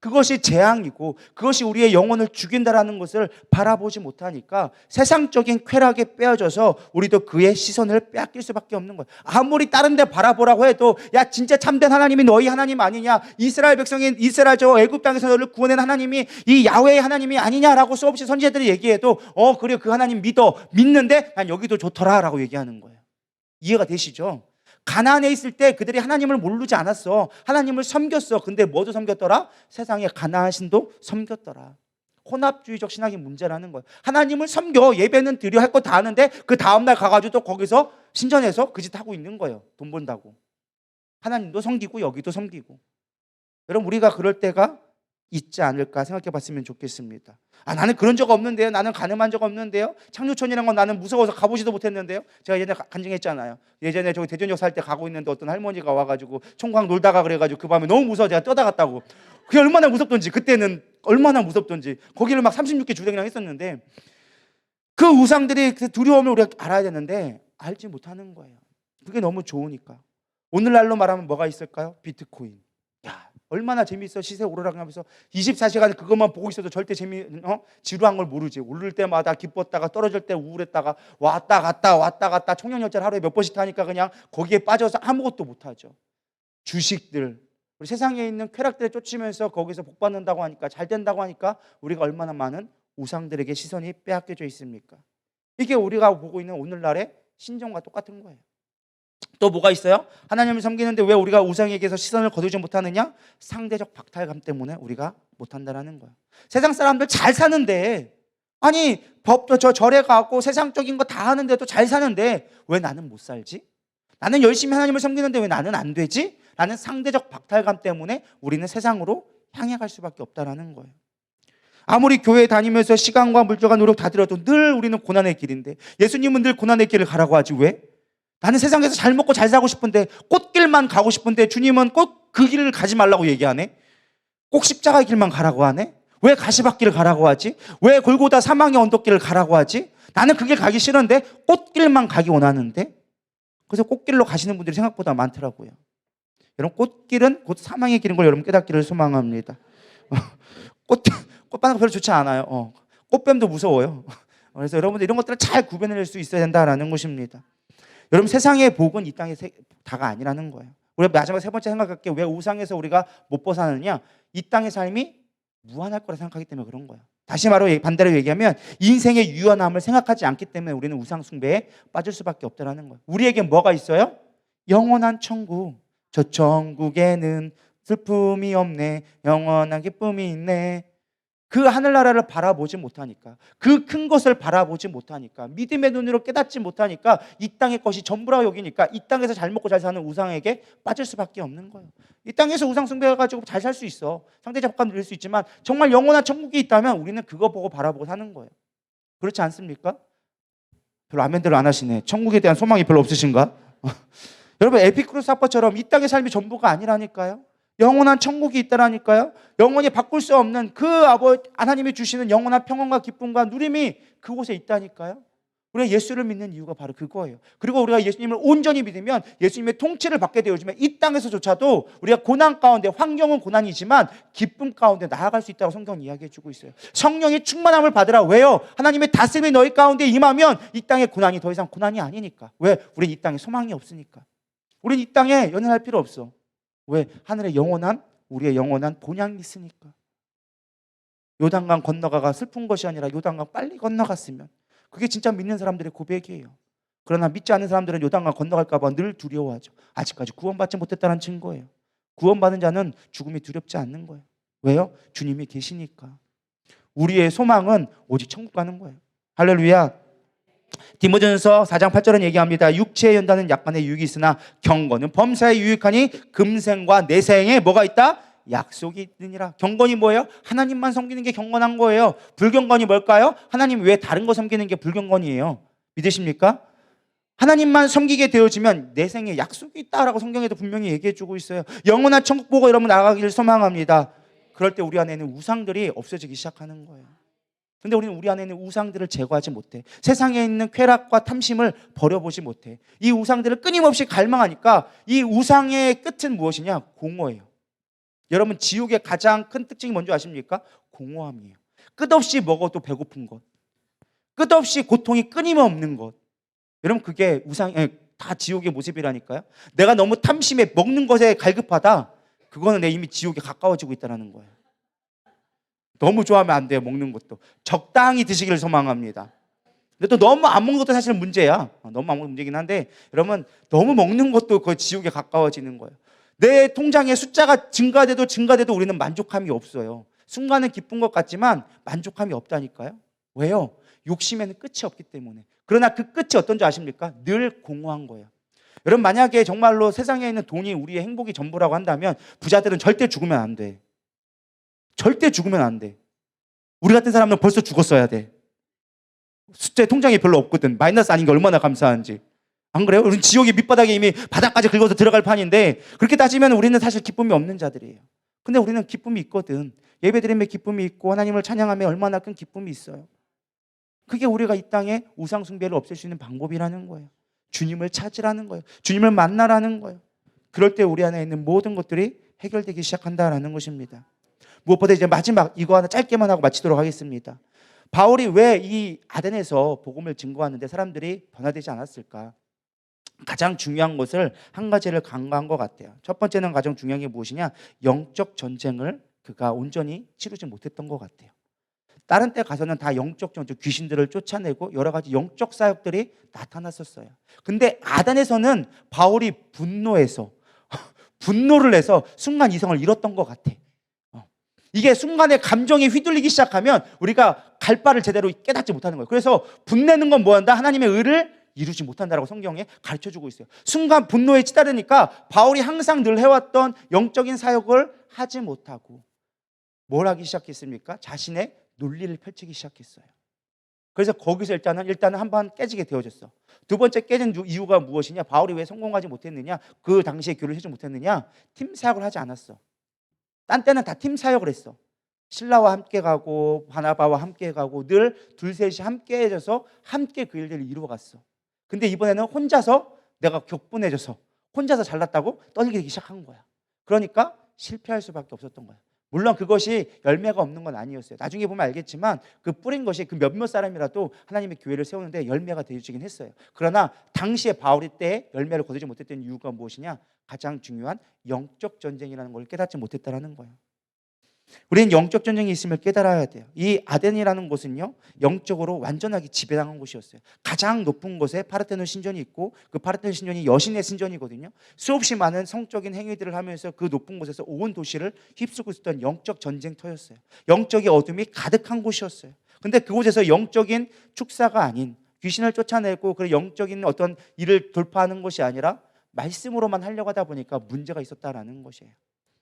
그것이 재앙이고 그것이 우리의 영혼을 죽인다라는 것을 바라보지 못하니까 세상적인 쾌락에 빼어져서 우리도 그의 시선을 빼앗길 수밖에 없는 거예요. 아무리 다른 데 바라보라고 해도 야 진짜 참된 하나님이 너희 하나님 아니냐, 이스라엘 백성인 이스라엘 저 애굽 땅에서 너를 구원한 하나님이 이 야훼의 하나님이 아니냐라고 수없이 선지자들이 얘기해도 그래 그 하나님 믿는데 난 여기도 좋더라 라고 얘기하는 거예요. 이해가 되시죠? 가나안에 있을 때 그들이 하나님을 모르지 않았어. 하나님을 섬겼어. 근데 뭐도 섬겼더라? 세상의 가나안 신도 섬겼더라. 혼합주의적 신학의 문제라는 거예요. 하나님을 섬겨. 예배는 드려 할 거 다 하는데 그 다음날 가가지고 또 거기서 신전에서 그 짓 하고 있는 거예요. 돈 번다고. 하나님도 섬기고 여기도 섬기고. 여러분 우리가 그럴 때가 있지 않을까 생각해 봤으면 좋겠습니다. 나는 그런 적 없는데요. 나는 가늠한 적 없는데요. 창조촌이라는 건 나는 무서워서 가보지도 못했는데요. 제가 예전에 간증했잖아요. 예전에 저기 대전역 살 때 가고 있는데 어떤 할머니가 와가지고 총각 놀다가 그래가지고 그 밤에 너무 무서워 제가 떠다갔다고. 그게 얼마나 무섭던지 그때는 얼마나 무섭던지 거기를 막 36개 주택이랑 했었는데 그 우상들이 그 두려움을 우리가 알아야 되는데 알지 못하는 거예요. 그게 너무 좋으니까. 오늘날로 말하면 뭐가 있을까요? 비트코인. 야, 얼마나 재미있어. 시세 오르락 하면서 24시간 그것만 보고 있어도 절대 지루한 걸 모르지. 오를 때마다 기뻤다가 떨어질 때 우울했다가 왔다 갔다 청년열차를 하루에 몇 번씩 타니까 그냥 거기에 빠져서 아무것도 못하죠. 주식들, 우리 세상에 있는 쾌락들에 쫓으면서 거기서 복 받는다고 하니까, 잘 된다고 하니까 우리가 얼마나 많은 우상들에게 시선이 빼앗겨져 있습니까? 이게 우리가 보고 있는 오늘날의 신정과 똑같은 거예요. 또 뭐가 있어요? 하나님을 섬기는데 왜 우리가 우상에게서 시선을 거두지 못하느냐? 상대적 박탈감 때문에 우리가 못한다라는 거예요. 세상 사람들 잘 사는데, 아니 법도 저 절에 가고 세상적인 거 다 하는데도 잘 사는데 왜 나는 못 살지? 나는 열심히 하나님을 섬기는데 왜 나는 안 되지? 라는 상대적 박탈감 때문에 우리는 세상으로 향해 갈 수밖에 없다라는 거예요. 아무리 교회 다니면서 시간과 물질과 노력 다 들여도 늘 우리는 고난의 길인데, 예수님은 늘 고난의 길을 가라고 하지 왜? 나는 세상에서 잘 먹고 잘 살고 싶은데, 꽃길만 가고 싶은데 주님은 꼭 그 길을 가지 말라고 얘기하네? 꼭 십자가의 길만 가라고 하네? 왜 가시밭길을 가라고 하지? 왜 골고다 사망의 언덕길을 가라고 하지? 나는 그 길 가기 싫은데 꽃길만 가기 원하는데? 그래서 꽃길로 가시는 분들이 생각보다 많더라고요. 여러분, 꽃길은 곧 사망의 길인 걸 여러분 깨닫기를 소망합니다. 꽃바나가 별로 좋지 않아요. 꽃뱀도 무서워요. 그래서 여러분들 이런 것들을 잘 구별해낼 수 있어야 된다라는 것입니다. 여러분, 세상의 복은 이 땅의 다가 아니라는 거예요. 우리가 마지막 세 번째 생각할게요. 왜 우상에서 우리가 못 벗어나느냐? 이 땅의 삶이 무한할 거라 생각하기 때문에 그런 거예요. 다시 말로 반대로 얘기하면 인생의 유한함을 생각하지 않기 때문에 우리는 우상 숭배에 빠질 수밖에 없다는 거예요. 우리에게 뭐가 있어요? 영원한 천국. 저 천국에는 슬픔이 없네. 영원한 기쁨이 있네. 그 하늘나라를 바라보지 못하니까, 그 큰 것을 바라보지 못하니까, 믿음의 눈으로 깨닫지 못하니까, 이 땅의 것이 전부라고 여기니까 이 땅에서 잘 먹고 잘 사는 우상에게 빠질 수밖에 없는 거예요. 이 땅에서 우상 숭배해가지고 잘 살 수 있어. 상대적 박감 누릴 수 있지만 정말 영원한 천국이 있다면 우리는 그거 보고 바라보고 사는 거예요. 그렇지 않습니까? 별로 아멘대로 안 하시네. 천국에 대한 소망이 별로 없으신가? 여러분, 에피쿠로스 사파처럼 이 땅의 삶이 전부가 아니라니까요. 영원한 천국이 있다라니까요. 영원히 바꿀 수 없는 그 하나님이 주시는 영원한 평안과 기쁨과 누림이 그곳에 있다니까요. 우리가 예수를 믿는 이유가 바로 그거예요. 그리고 우리가 예수님을 온전히 믿으면 예수님의 통치를 받게 되어지면 이 땅에서조차도 우리가 고난 가운데, 환경은 고난이지만 기쁨 가운데 나아갈 수 있다고 성경은 이야기해 주고 있어요. 성령의 충만함을 받으라. 왜요? 하나님의 다스림이 너희 가운데 임하면 이 땅의 고난이 더 이상 고난이 아니니까. 왜? 우린 이 땅에 소망이 없으니까. 우린 이 땅에 연연할 필요 없어. 왜? 하늘의 영원한, 우리의 영원한 본향이 있으니까. 요단강 건너가가 슬픈 것이 아니라 요단강 빨리 건너갔으면, 그게 진짜 믿는 사람들의 고백이에요. 그러나 믿지 않는 사람들은 요단강 건너갈까 봐 늘 두려워하죠. 아직까지 구원받지 못했다는 증거예요. 구원받은 자는 죽음이 두렵지 않는 거예요. 왜요? 주님이 계시니까. 우리의 소망은 오직 천국 가는 거예요. 할렐루야. 디모데전서 4장 8절은 얘기합니다. 육체의 연단은 약간의 유익이 있으나 경건은 범사에 유익하니 금생과 내생에 뭐가 있다? 약속이 있느니라. 경건이 뭐예요? 하나님만 섬기는 게 경건한 거예요. 불경건이 뭘까요? 하나님 외에 다른 거 섬기는 게 불경건이에요. 믿으십니까? 하나님만 섬기게 되어지면 내생에 약속이 있다라고 성경에도 분명히 얘기해 주고 있어요. 영원한 천국 보고 여러분 나가기를 소망합니다. 그럴 때 우리 안에 있는 우상들이 없어지기 시작하는 거예요. 근데 우리는 우리 안에 있는 우상들을 제거하지 못해. 세상에 있는 쾌락과 탐심을 버려보지 못해. 이 우상들을 끊임없이 갈망하니까 이 우상의 끝은 무엇이냐? 공허예요. 여러분, 지옥의 가장 큰 특징이 뭔지 아십니까? 공허함이에요. 끝없이 먹어도 배고픈 것, 끝없이 고통이 끊임없는 것. 여러분, 그게 다 지옥의 모습이라니까요. 내가 너무 탐심에 먹는 것에 갈급하다, 그거는 내 이미 지옥에 가까워지고 있다는 거예요. 너무 좋아하면 안 돼요. 먹는 것도 적당히 드시기를 소망합니다. 근데 또 너무 안 먹는 것도 사실 문제야. 너무 안 먹는 문제긴 한데, 여러분, 너무 먹는 것도 그 지옥에 가까워지는 거예요. 내 통장에 숫자가 증가돼도 우리는 만족함이 없어요. 순간은 기쁜 것 같지만 만족함이 없다니까요. 왜요? 욕심에는 끝이 없기 때문에. 그러나 그 끝이 어떤지 아십니까? 늘 공허한 거예요. 여러분, 만약에 정말로 세상에 있는 돈이 우리의 행복이 전부라고 한다면 부자들은 절대 죽으면 안 돼. 절대 죽으면 안 돼. 우리 같은 사람은 벌써 죽었어야 돼. 숫자에 통장이 별로 없거든. 마이너스 아닌 게 얼마나 감사한지. 안 그래요? 우리는 지옥의 밑바닥에 이미 바닥까지 긁어서 들어갈 판인데, 그렇게 따지면 우리는 사실 기쁨이 없는 자들이에요. 근데 우리는 기쁨이 있거든. 예배드림에 기쁨이 있고 하나님을 찬양하며 얼마나 큰 기쁨이 있어요. 그게 우리가 이 땅에 우상 숭배를 없앨 수 있는 방법이라는 거예요. 주님을 찾으라는 거예요. 주님을 만나라는 거예요. 그럴 때 우리 안에 있는 모든 것들이 해결되기 시작한다라는 것입니다. 무엇보다 이제 마지막 이거 하나 짧게만 하고 마치도록 하겠습니다. 바울이 왜 이 아덴에서 복음을 증거하는데 사람들이 변화되지 않았을까? 가장 중요한 것을 한 가지를 간과한 것 같아요. 첫 번째는 가장 중요한 게 무엇이냐? 영적 전쟁을 그가 온전히 치르지 못했던 것 같아요. 다른 때 가서는 다 영적 전쟁, 귀신들을 쫓아내고 여러 가지 영적 사역들이 나타났었어요. 근데 아단에서는 바울이 분노를 해서 순간 이성을 잃었던 것 같아. 이게 순간에 감정이 휘둘리기 시작하면 우리가 갈 바를 제대로 깨닫지 못하는 거예요. 그래서 분내는 건 뭐한다? 하나님의 의를 이루지 못한다라고 성경에 가르쳐주고 있어요. 순간 분노에 치달으니까 바울이 항상 늘 해왔던 영적인 사역을 하지 못하고 뭘 하기 시작했습니까? 자신의 논리를 펼치기 시작했어요. 그래서 거기서 일단은 한번 깨지게 되어졌어. 두 번째 깨진 이유가 무엇이냐? 바울이 왜 성공하지 못했느냐? 그 당시에 교회를 하지 못했느냐? 팀 사역을 하지 않았어. 딴 때는 다 팀 사역을 했어. 신라와 함께 가고 바나바와 함께 가고 늘 둘셋이 함께 해져서 함께 그 일들을 이루어갔어. 근데 이번에는 혼자서 내가 격분해져서 혼자서 잘났다고 떨리기 시작한 거야. 그러니까 실패할 수밖에 없었던 거야. 물론 그것이 열매가 없는 건 아니었어요. 나중에 보면 알겠지만 그 뿌린 것이 그 몇몇 사람이라도 하나님의 교회를 세우는데 열매가 되어지긴 했어요. 그러나 당시에 바울이 때 열매를 거두지 못했던 이유가 무엇이냐? 가장 중요한 영적 전쟁이라는 걸 깨닫지 못했다는 거예요. 우리는 영적 전쟁이 있음을 깨달아야 돼요. 이 아덴이라는 곳은요, 영적으로 완전하게 지배당한 곳이었어요. 가장 높은 곳에 파르테논 신전이 있고 그 파르테논 신전이 여신의 신전이거든요. 수없이 많은 성적인 행위들을 하면서 그 높은 곳에서 온 도시를 휩쓰고 있었던 영적 전쟁터였어요. 영적인 어둠이 가득한 곳이었어요. 근데 그곳에서 영적인 축사가 아닌 귀신을 쫓아내고 그 영적인 어떤 일을 돌파하는 것이 아니라 말씀으로만 하려고 하다 보니까 문제가 있었다라는 것이에요.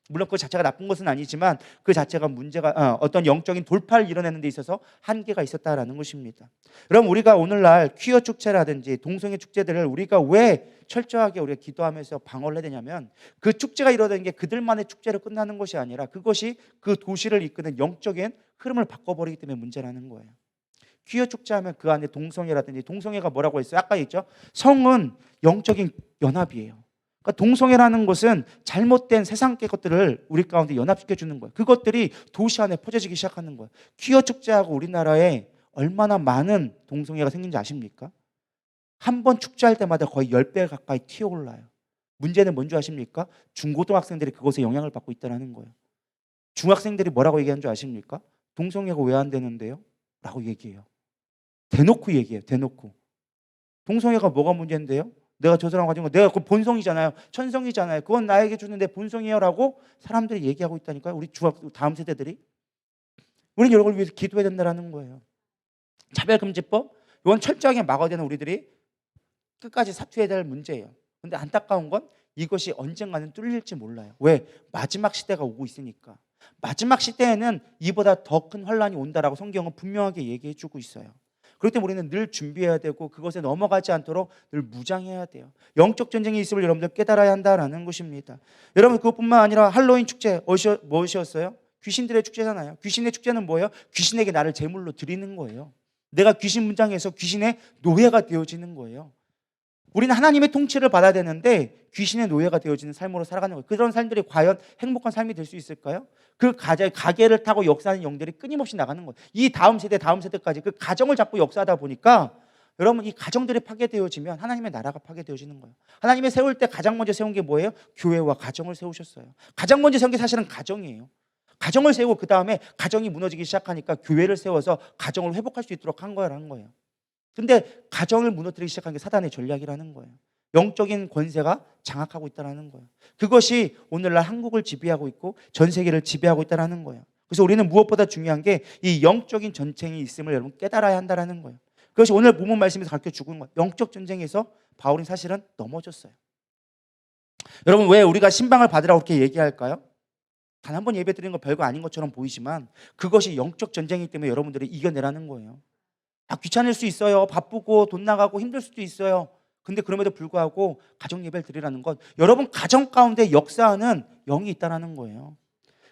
물론 그 자체가 나쁜 것은 아니지만 그 자체가 문제가 어떤 영적인 돌파를 이뤄내는 데 있어서 한계가 있었다라는 것입니다. 그럼 우리가 오늘날 퀴어 축제라든지 동성애 축제들을 우리가 왜 철저하게 우리가 기도하면서 방어를 해야 되냐면 그 축제가 이루어지는 게 그들만의 축제로 끝나는 것이 아니라 그것이 그 도시를 이끄는 영적인 흐름을 바꿔버리기 때문에 문제라는 거예요. 퀴어 축제하면 그 안에 동성애라든지 동성애가 뭐라고 했어요? 아까 했죠? 성은 영적인 연합이에요. 그러니까 동성애라는 것은 잘못된 세상의 것들을 우리 가운데 연합시켜 주는 거예요. 그것들이 도시 안에 퍼져지기 시작하는 거예요. 퀴어 축제하고 우리나라에 얼마나 많은 동성애가 생긴지 아십니까? 한 번 축제할 때마다 거의 10배 가까이 튀어올라요. 문제는 뭔지 아십니까? 중고등학생들이 그것에 영향을 받고 있다는 거예요. 중학생들이 뭐라고 얘기하는 줄 아십니까? 동성애가 왜 안 되는데요? 라고 얘기해요. 대놓고 얘기해요. 대놓고. 동성애가 뭐가 문제인데요? 내가 저 사람 가진 거 내가 그 본성이잖아요. 천성이잖아요. 그건 나에게 주는 내 본성이에요라고 사람들이 얘기하고 있다니까요. 우리 다음 세대들이. 우리는 이런 걸 위해서 기도해야 된다는 거예요. 차별금지법 이건 철저하게 막아야 되는 우리들이 끝까지 사투해야 될 문제예요. 근데 안타까운 건 이것이 언젠가는 뚫릴지 몰라요. 왜? 마지막 시대가 오고 있으니까. 마지막 시대에는 이보다 더 큰 환란이 온다라고 성경은 분명하게 얘기해 주고 있어요. 그렇기 때문에 우리는 늘 준비해야 되고 그것에 넘어가지 않도록 늘 무장해야 돼요. 영적 전쟁이 있음을 여러분들 깨달아야 한다라는 것입니다. 여러분 그것뿐만 아니라 할로윈 축제 무엇이었어요? 귀신들의 축제잖아요. 귀신의 축제는 뭐예요? 귀신에게 나를 제물로 드리는 거예요. 내가 귀신 문장에서 귀신의 노예가 되어지는 거예요. 우리는 하나님의 통치를 받아야 되는데 귀신의 노예가 되어지는 삶으로 살아가는 거예요. 그런 삶들이 과연 행복한 삶이 될 수 있을까요? 그 가게를 타고 역사하는 영들이 끊임없이 나가는 거예요. 이 다음 세대까지 그 가정을 잡고 역사하다 보니까 여러분 이 가정들이 파괴되어지면 하나님의 나라가 파괴되어지는 거예요. 하나님이 세울 때 가장 먼저 세운 게 뭐예요? 교회와 가정을 세우셨어요. 가장 먼저 세운 게 사실은 가정이에요. 가정을 세우고 그 다음에 가정이 무너지기 시작하니까 교회를 세워서 가정을 회복할 수 있도록 한 거라는 거예요. 근데 가정을 무너뜨리기 시작한 게 사단의 전략이라는 거예요. 영적인 권세가 장악하고 있다는 거예요. 그것이 오늘날 한국을 지배하고 있고 전 세계를 지배하고 있다는 거예요. 그래서 우리는 무엇보다 중요한 게 이 영적인 전쟁이 있음을 여러분 깨달아야 한다는 거예요. 그것이 오늘 본문 말씀에서 가르쳐 주고 있는 거예요. 영적 전쟁에서 바울은 사실은 넘어졌어요. 여러분 왜 우리가 신방을 받으라고 그렇게 얘기할까요? 단 한 번 예배 드리는 거 별거 아닌 것처럼 보이지만 그것이 영적 전쟁이기 때문에 여러분들이 이겨내라는 거예요. 귀찮을 수 있어요. 바쁘고 돈 나가고 힘들 수도 있어요. 근데 그럼에도 불구하고 가정 예배를 드리라는 것, 여러분 가정 가운데 역사하는 영이 있다는 거예요.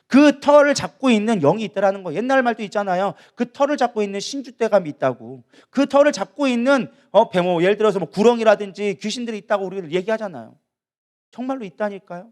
그 털을 잡고 있는 영이 있다는 거예요. 옛날 말도 있잖아요. 그 털을 잡고 있는 신주대감이 있다고. 그 털을 잡고 있는 배모, 예를 들어서 뭐 구렁이라든지 귀신들이 있다고 우리가 얘기하잖아요. 정말로 있다니까요.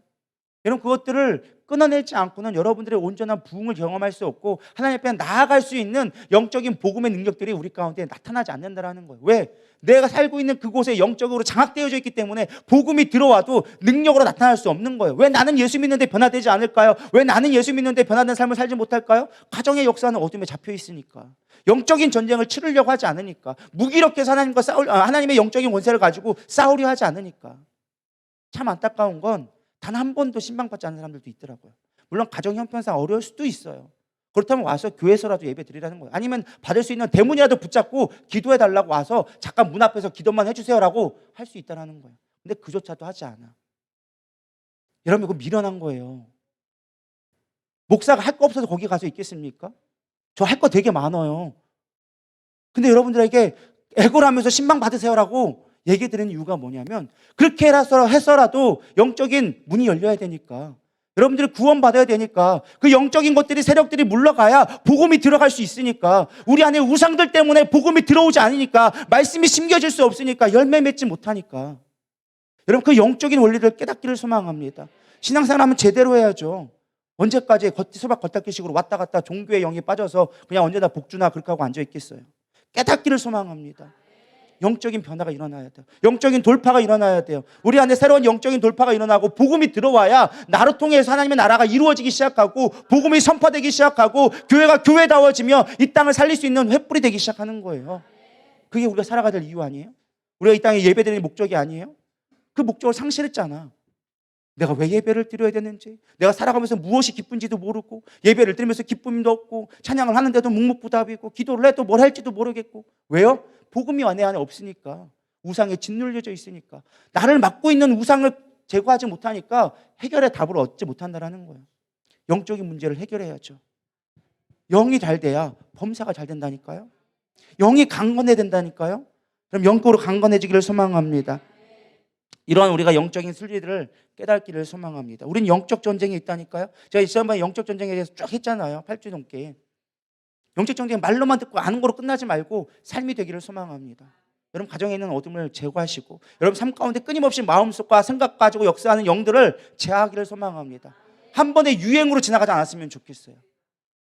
여러분 그것들을 끊어내지 않고는 여러분들의 온전한 부흥을 경험할 수 없고 하나님 앞에 나아갈 수 있는 영적인 복음의 능력들이 우리 가운데 나타나지 않는다라는 거예요. 왜? 내가 살고 있는 그곳에 영적으로 장악되어져 있기 때문에 복음이 들어와도 능력으로 나타날 수 없는 거예요. 왜 나는 예수 믿는데 변화되지 않을까요? 왜 나는 예수 믿는데 변화된 삶을 살지 못할까요? 가정의 역사는 어둠에 잡혀 있으니까, 영적인 전쟁을 치르려고 하지 않으니까, 무기력해서 하나님과 하나님의 영적인 원세를 가지고 싸우려 하지 않으니까. 참 안타까운 건 단 한 번도 신방받지 않는 사람들도 있더라고요. 물론 가정 형편상 어려울 수도 있어요. 그렇다면 와서 교회에서라도 예배 드리라는 거예요. 아니면 받을 수 있는 대문이라도 붙잡고 기도해 달라고 와서 잠깐 문 앞에서 기도만 해주세요라고 할 수 있다는 거예요. 근데 그조차도 하지 않아. 여러분 이거 미련한 거예요. 목사가 할 거 없어서 거기 가서 있겠습니까? 저 할 거 되게 많아요. 근데 여러분들에게 애걸하면서 신방 받으세요라고 얘기 드리는 이유가 뭐냐면 그렇게 해서라도 영적인 문이 열려야 되니까, 여러분들이 구원받아야 되니까, 그 영적인 것들이 세력들이 물러가야 복음이 들어갈 수 있으니까, 우리 안에 우상들 때문에 복음이 들어오지 않으니까, 말씀이 심겨질 수 없으니까, 열매 맺지 못하니까. 여러분 그 영적인 원리를 깨닫기를 소망합니다. 신앙생활하면 제대로 해야죠. 언제까지 소박 겉핥기식으로 왔다 갔다 종교의 영이 빠져서 그냥 언제나 복주나 그렇게 하고 앉아있겠어요. 깨닫기를 소망합니다. 영적인 변화가 일어나야 돼요. 영적인 돌파가 일어나야 돼요. 우리 안에 새로운 영적인 돌파가 일어나고 복음이 들어와야 나를 통해서 하나님의 나라가 이루어지기 시작하고 복음이 선포되기 시작하고 교회가 교회다워지며 이 땅을 살릴 수 있는 횃불이 되기 시작하는 거예요. 그게 우리가 살아가야 될 이유 아니에요? 우리가 이 땅에 예배드리는 목적이 아니에요? 그 목적을 상실했잖아. 내가 왜 예배를 드려야 되는지, 내가 살아가면서 무엇이 기쁜지도 모르고, 예배를 드리면서 기쁨도 없고, 찬양을 하는데도 묵묵부답이고, 기도를 해도 뭘 할지도 모르겠고. 왜요? 복음이 내 안에 없으니까, 우상에 짓눌려져 있으니까, 나를 막고 있는 우상을 제거하지 못하니까 해결의 답을 얻지 못한다는 거예요. 영적인 문제를 해결해야죠. 영이 잘 돼야 범사가 잘 된다니까요. 영이 강건해야 된다니까요. 그럼 영적으로 강건해지기를 소망합니다. 이러한 우리가 영적인 순리들을 깨닫기를 소망합니다. 우린 영적 전쟁이 있다니까요. 제가 지난번에 영적 전쟁에 대해서 쭉 했잖아요. 8주 넘게. 영적 전쟁 말로만 듣고 아는 거로 끝나지 말고 삶이 되기를 소망합니다. 여러분 가정에 있는 어둠을 제거하시고, 여러분 삶 가운데 끊임없이 마음속과 생각 가지고 역사하는 영들을 제하기를 소망합니다. 한 번의 유행으로 지나가지 않았으면 좋겠어요.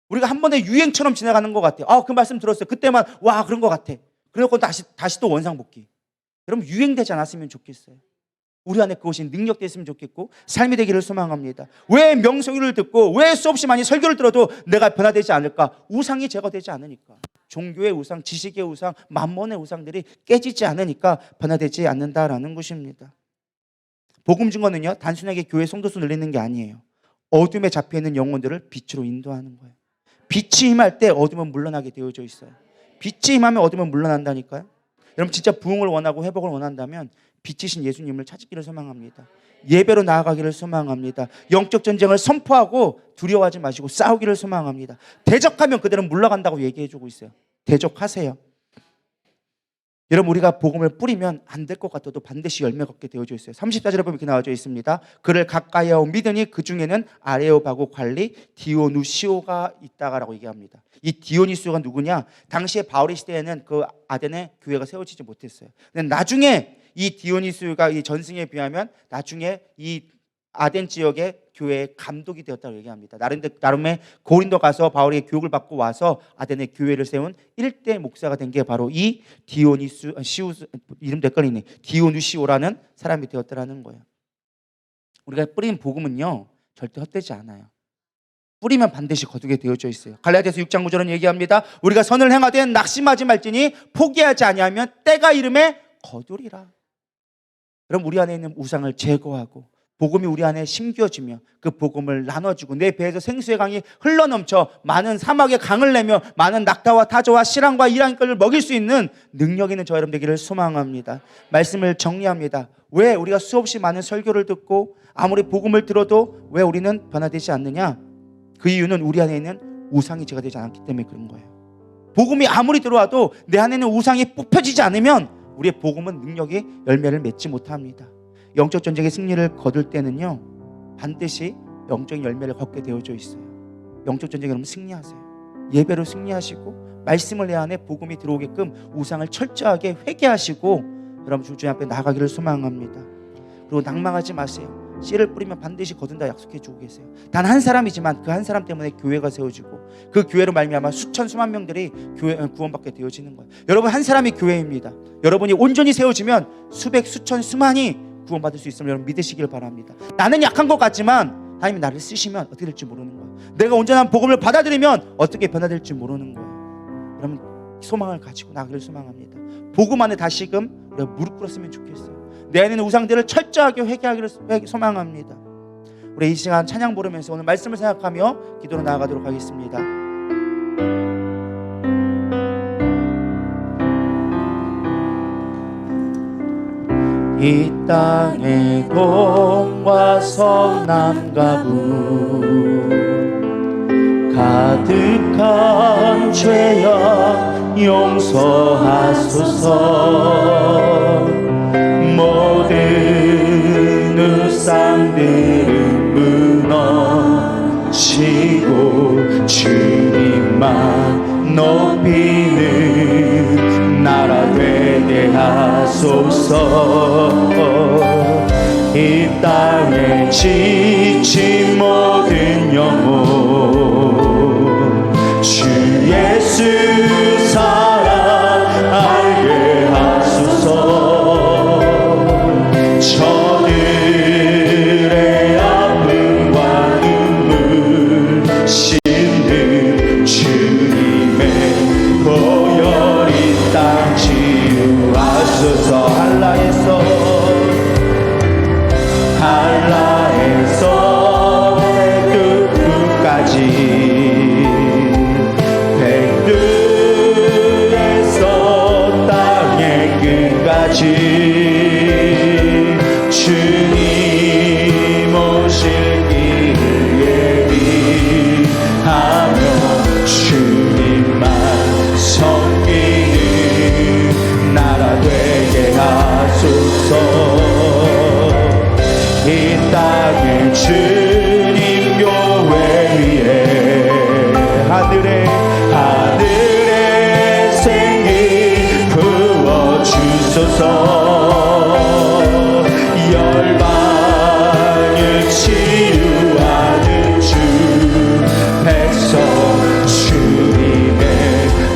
우리가 한 번의 유행처럼 지나가는 것 같아요. 그 말씀 들었어요. 그때만 와 그런 것 같아. 그래놓고 다시 또 원상복귀. 여러분 유행되지 않았으면 좋겠어요. 우리 안에 그것이 능력됐으면 좋겠고 삶이 되기를 소망합니다. 왜 명성을 듣고 왜 수없이 많이 설교를 들어도 내가 변화되지 않을까? 우상이 제거되지 않으니까. 종교의 우상, 지식의 우상, 만몬의 우상들이 깨지지 않으니까 변화되지 않는다라는 것입니다. 복음 증거는요, 단순하게 교회 성도수 늘리는 게 아니에요. 어둠에 잡혀있는 영혼들을 빛으로 인도하는 거예요. 빛이 임할 때 어둠은 물러나게 되어져 있어요. 빛이 임하면 어둠은 물러난다니까요. 여러분 진짜 부흥을 원하고 회복을 원한다면 빛이신 예수님을 찾기를 소망합니다. 예배로 나아가기를 소망합니다. 영적 전쟁을 선포하고 두려워하지 마시고 싸우기를 소망합니다. 대적하면 그들은 물러간다고 얘기해주고 있어요. 대적하세요. 여러분 우리가 복음을 뿌리면 안 될 것 같아도 반드시 열매가 얻게 되어져 있어요. 34절에 보면 이렇게 나와져 있습니다. 그를 가까이하고 믿으니 그 중에는 아레오바고 관리 디오누시오가 있다라고 얘기합니다. 이 디오니스가 누구냐? 당시에 바울의 시대에는 그 아덴에 교회가 세워지지 못했어요. 근데 나중에 이 디오니스가 이 전승에 비하면 나중에 이 아덴 지역의 교회의 감독이 되었다고 얘기합니다. 나름의 고린도 가서 바울의 교육을 받고 와서 아덴의 교회를 세운 1대 목사가 된 게 바로 이 이름도 헷갈리네. 디오누시오라는 사람이 되었다라는 거예요. 우리가 뿌린 복음은요 절대 헛되지 않아요. 뿌리면 반드시 거두게 되어져 있어요. 갈라디아서 6장 9절은 얘기합니다. 우리가 선을 행하되 낙심하지 말지니 포기하지 아니하면 때가 이름에 거두리라. 그럼 우리 안에 있는 우상을 제거하고 복음이 우리 안에 심겨지며 그 복음을 나눠주고 내 배에서 생수의 강이 흘러넘쳐 많은 사막의 강을 내며 많은 낙타와 타조와 실랑과 이랑이를 먹일 수 있는 능력 있는 저 여러분 되기를 소망합니다. 말씀을 정리합니다. 왜 우리가 수없이 많은 설교를 듣고 아무리 복음을 들어도 왜 우리는 변화되지 않느냐? 그 이유는 우리 안에 있는 우상이 제거되지 않았기 때문에 그런 거예요. 복음이 아무리 들어와도 내 안에 있는 우상이 뽑혀지지 않으면 우리의 복음은 능력이 열매를 맺지 못합니다. 영적 전쟁의 승리를 거둘 때는요 반드시 영적인 열매를 걷게 되어져 있어요. 영적 전쟁에 여러분 승리하세요. 예배로 승리하시고 말씀을 내 안에 복음이 들어오게끔 우상을 철저하게 회개하시고 여러분 주님 앞에 나가기를 소망합니다. 그리고 낭망하지 마세요. 씨를 뿌리면 반드시 거둔다 약속해 주고 계세요. 단 한 사람이지만 그 한 사람 때문에 교회가 세워지고 그 교회로 말미암아 수천 수만 명들이 구원받게 되어지는 거예요. 여러분, 한 사람이 교회입니다. 여러분이 온전히 세워지면 수백 수천 수만이 구원받을 수 있음을 여러분 믿으시길 바랍니다. 나는 약한 것 같지만 하나님이 나를 쓰시면 어떻게 될지 모르는 거예요. 내가 온전한 복음을 받아들이면 어떻게 변화될지 모르는 거예요. 여러분, 소망을 가지고 나가길 소망합니다. 복음 안에 다시금 우리가 무릎 꿇었으면 좋겠어요. 내 안에 있는 우상들을 철저하게 회개하기를 소망합니다. 우리 이 시간 찬양 부르면서 오늘 말씀을 생각하며 기도로 나아가도록 하겠습니다. 이 땅의 동과 서남과 북 가득한 죄악 용서하소서. 모든 우상들은 무너지고 주님만 높이는 나라 되게 하소서. 이 땅에 지친 모든 영혼 주 예수 사랑 알게 하소서. 저들의 아픔과 눈물 씻는 주님의 보혈 이 땅 치유하소서. 한라에서 백두까지 백두에서 땅의 끝까지 주님 오실 길을 예비하며 주님만 섬기는 나라 되게 하소서. 이 땅에 주님 교회 위에 하늘에 생기 부어주소서. 열방을 치유하는 주 백성 주님의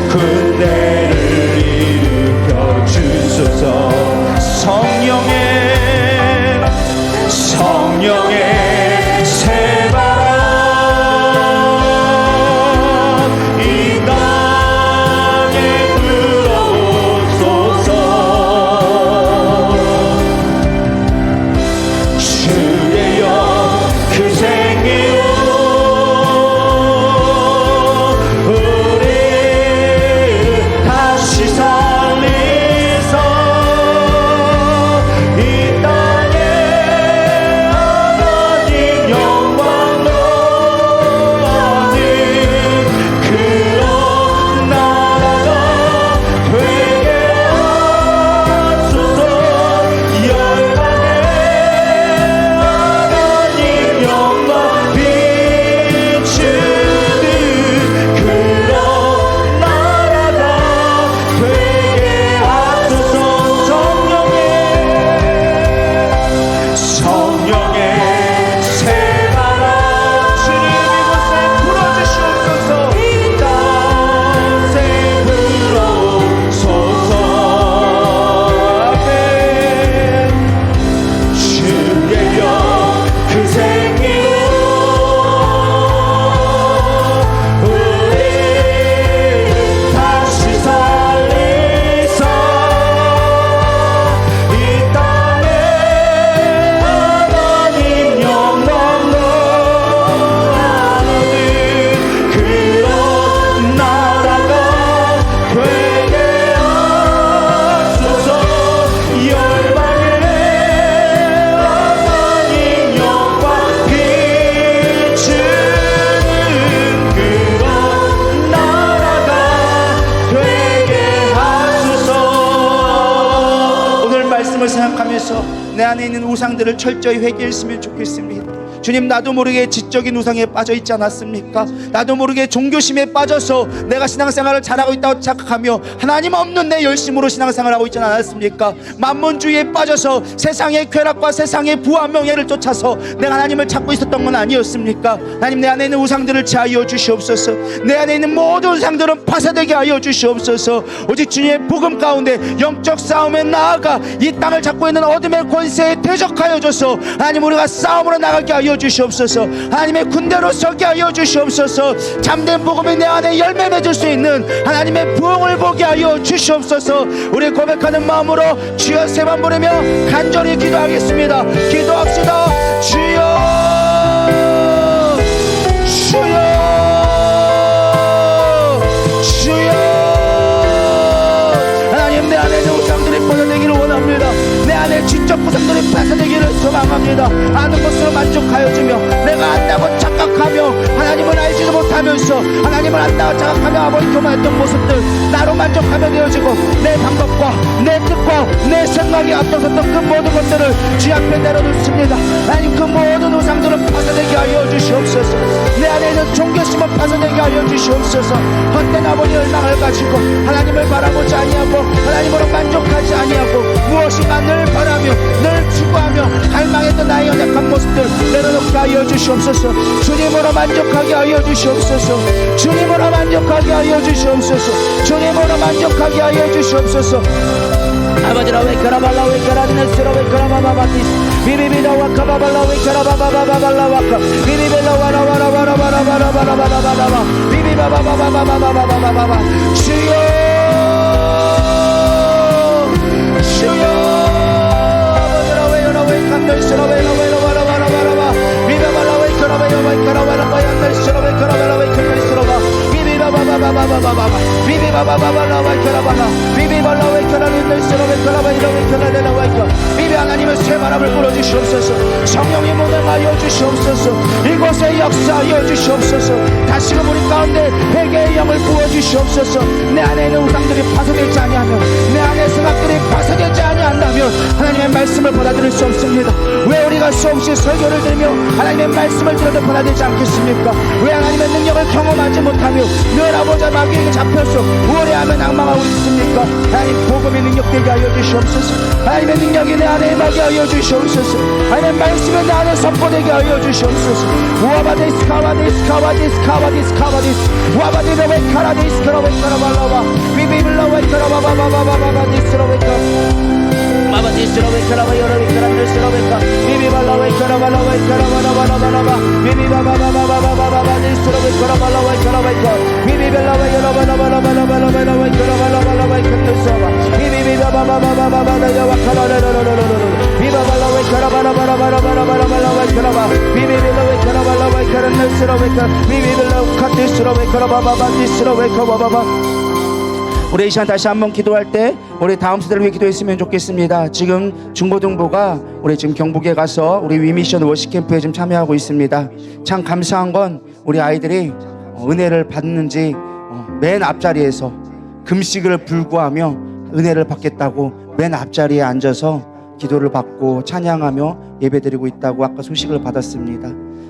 군대를 일으켜 주소서. 성령의 새바람 이 땅에 불어오소서. 주의 영 그 생기로 우리 다시 살리소. 이 땅에 생각하면서 내 안에 있는 우상들을 철저히 회개했으면 좋겠습니다. 주님, 나도 모르게 지적인 우상에 빠져 있지 않았습니까? 나도 모르게 종교심에 빠져서 내가 신앙생활을 잘하고 있다고 착각하며 하나님 없는 내 열심으로 신앙생활을 하고 있지 않았습니까? 만몬주의에 빠져서 세상의 쾌락과 세상의 부와 명예를 쫓아서 내가 하나님을 찾고 있었던 건 아니었습니까? 하나님, 내 안에 있는 우상들을 제하여 주시옵소서. 내 안에 있는 모든 우상들은 파쇄되게 하여 주시옵소서. 오직 주님의 복음 가운데 영적 싸움에 나아가 이 땅을 잡고 있는 어둠의 권세에 대적하여 줘서 하나님, 우리가 싸움으로 나가게 하여 주시옵소서. 하나님의 군대로 서게 하여 주시옵소서. 참된 복음이 내 안에 열매 맺을 수 있는 하나님의 부흥을 보게 하여 주시옵소서. 우리 고백하는 마음으로 주여 세 번 부르며 간절히 기도하겠습니다. 기도합시다. 주여, 주여, 주여. 하나님, 내 안에 있는 우상들이 벗어내기를 원합니다. 내 안에 지적 구상들이 벗어내기를 소망합니다. 아는 것으로 만족하여 주며 내가 안다고 착각하며 하나님을 알지도 못하면서 하나님을 안다고 착각하며 아버지 교만했던 모습들, 나로 만족하며 되어지고 내 방법과 내 뜻과 내 생각이 앞서섰던 그 모든 것들을 주 앞에 내려놓습니다. 하나님, 그 모든 우상들은 파손되게 하여 주시옵소서. 내 안에 있는 종교심은 파손되게 하여 주시옵소서. 헛된 아버지 열망을 가지고 하나님을 바라보지 아니하고 하나님으로 만족하지 아니하고 무엇인가 늘 바라며 늘 추구하며 갈망했던 나의 연약한 모습들 내려놓게 하여 주시옵소서. 주님으로 만족하게 하여 주시옵소서. 주님으로 만족하게 하여 주시옵소서. 주님으로 만족하게 하여 주시옵소서. 아버지라 웨이카라 발라 웨이카라 네스라 웨이카라 바바바티스 비비비라 와카 발라 웨이카라 바바바발라 와카 비비벨라 와라 와라 와라 와라 와라 와라 와라 와라 비비바바바바바바바바바바 주여, 주여. 아버지라 웨이카라 웨이카라 네스라 웨이카라 와라 와라 와라 와라 비비발라 웨이카라 웨이카라 와라 와라 네스라 웨이카라 와라 웨이카라 네스라 와 비비바바바바바바바바 비비바바바발라 웨이카라 발라 비비발라 웨이카라 네스라 웨이카라 와이라 웨이카라 네라 웨이카 비비. 하나님의 새 바람을 불어주시옵소서. 성령의 무능하여 주시옵소서. 이곳에 역사하여 주시옵소서. 다시금 우리 가운데 회개의 영을 부어주시옵소서. 내 안에 있는 우상들이 파손되지 아니하며 내 안에 생각들이 파손되지 아니한다면 하나님의 말씀을 받아들일 수 없습니다. 왜 우리가 수없이 설교를 들으며 하나님의 말씀을 들어도 받아들이지 않겠습니까? 왜 하나님의 능력을 경험하지 못하며 늘 아버지 마귀에게 잡혀서 우월해하며 낭망하고 있습니까? 하나님, 복음의 능력되게 하여 주시옵소서. 하나님의 능력이 내 안에 임하게 하여 주시옵소서. 하나님의 말씀이 내 안에 선포되게 하여 주시옵소서. 우아바데스 카바데스 카바데스 카바데스 카바데스 우아바데스 카라데스 카라베카라 발라바 비비블라 웨이카라 바바바바바바데스 로베카 마바디스로 웨이카라바 여러베카라 데스로 베카 비비발라 웨이카라 발라 웨이카라 바라바라바라바 비비바바바바바바바데스로 웨이카라 발라 웨이카라 웨이카 비비벨라 웨이카라 바라바라바라바라바라 웨이카라 발라발라 웨이카라 데스로바 비비바바바바바바바다 와카라라라라라라라 비바발라 웨이카라 바라바라바라바라바라 웨이카라바 비비벨라 웨이카라 발라 웨이카라 데스로 웨이카 비비벨라 카데스로 웨이카라 바바바데스로 웨이카 바바바. 우리 이 시간 다시 한번 기도할 때 우리 다음 세대를 위해 기도했으면 좋겠습니다. 지금 중고등부가 우리 지금 경북에 가서 우리 위미션 워시캠프에 지금 참여하고 있습니다. 참 감사한 건 우리 아이들이 은혜를 받는지 맨 앞자리에서 금식을 불구하며 은혜를 받겠다고 맨 앞자리에 앉아서 기도를 받고 찬양하며 예배드리고 있다고 아까 소식을 받았습니다.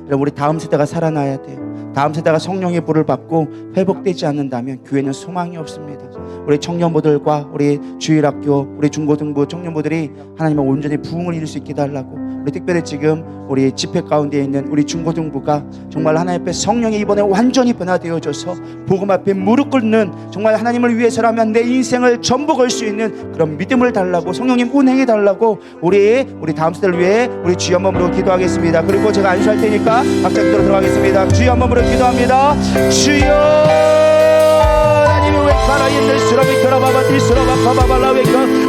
여러분, 우리 다음 세대가 살아나야 돼요. 다음 세대가 성령의 불을 받고 회복되지 않는다면 교회는 소망이 없습니다. 우리 청년부들과 우리 주일학교, 우리 중고등부 청년부들이 하나님의 온전히 부흥을 이룰 수 있게 달라고, 우리 특별히 지금 우리 집회 가운데 있는 우리 중고등부가 정말 하나님 앞에 성령의 이번에 완전히 변화되어져서 복음 앞에 무릎 꿇는, 정말 하나님을 위해서라면 내 인생을 전부 걸 수 있는 그런 믿음을 달라고, 성령님 운행해 달라고 우리 다음 세대를 위해 우리 주여 한번 부르고 기도하겠습니다. 그리고 제가 안수할 테니까 각자 기도로 들어가겠습니다. 주여 한번 부르고 기도합니다. 주여,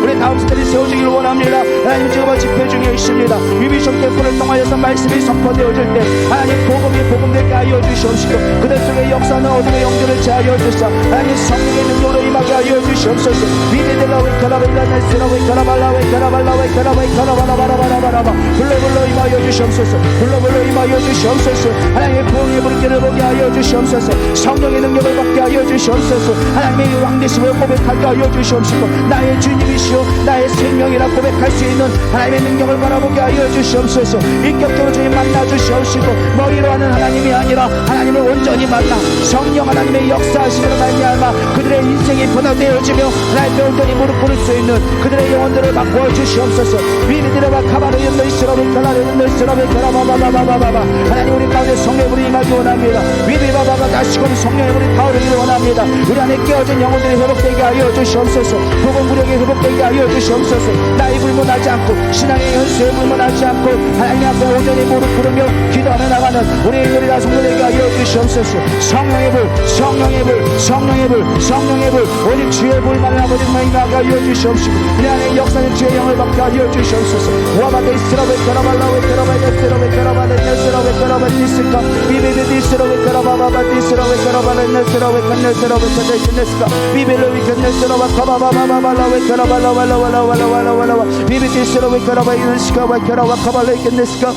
우리 다음 세대를 세워주기를 원합니다. 하나님, 지금 집회 중에 있습니다. 위비션 캠프를 통하여서 말씀이 선포되어질 때 하나님 복음이 복음되게 하여 주시옵시고 그들 속에 역사는 어둠의 영들을 제하여 주사 하나님 성령의 능력으로 임하게 하여 주시옵소서. 위비델라 웨이카라 벨라네스라 웨이카라 발라 웨이카라 발라 웨이카라 웨이카라 발라 발라 발라 발라 불러 임하여 주시옵소서. 불러불러 임하여 주시옵소서. 하나님의 부흥의 물결을 보게 하여 주시옵소서. 성령의 능력을 받게 하여 주시옵소서. 하나님의 왕되심을 고백하게 하여 주시옵소서. 나의 주님이시오 나의 생명이라 고백할 수 있는 하나님의 능력을 바라보게 하여 주시옵소서. 인격적으로 주님 만나 주시옵시고 머리로 하는 하나님이 아니라 하나님을 온전히 만나 성령 하나님의 역사하심으로 말미암아 그들의 인생이 변화되어지며 하나님께 온전히 무릎 꿇을 수 있는 그들의 영혼들을 바꾸어 주시옵소서. 위비드라바 카바르 너희스러비 칼라르 너희스러비 카라바바바바바바 하나님 우리 가운데 성령의 불이 임하기 원합니다. 위비바바바 다시금 성령의 불이 타오르기 원합니다. 우리 안에 깨어진 영혼들이 회복되게 하여 주시옵소서. 복음 무력이 회복되게 하여 주시옵소서. 나이 불문하지 않고 신앙의 연수에 불문하지 않고 하나님 앞에 온전히 무릎 꿇으며 기도하며 나가는 우리의 요리라 성도되게 하여 주시옵소서. 성령의 불 성령의 불 성령의 불 성령의 불 오직 주의 불만을 아버지만 임하게 하여 주시옵시고 우리 안에 역사는 주의 영을 받게 하여 주시옵소서. 와바데스러베 카라발라베 카라바데스러베 카라바데스러베 카라바데스까 비베데스러베 카라바바데스러베 카라바데스러베 칸네스러베 카데스네스까 비벨로비 칸네스러바 카바바바바라베 카라발라발라발라발라발라발라 비베데스러베 카라바이스카바 카라바 카발레이켄네스까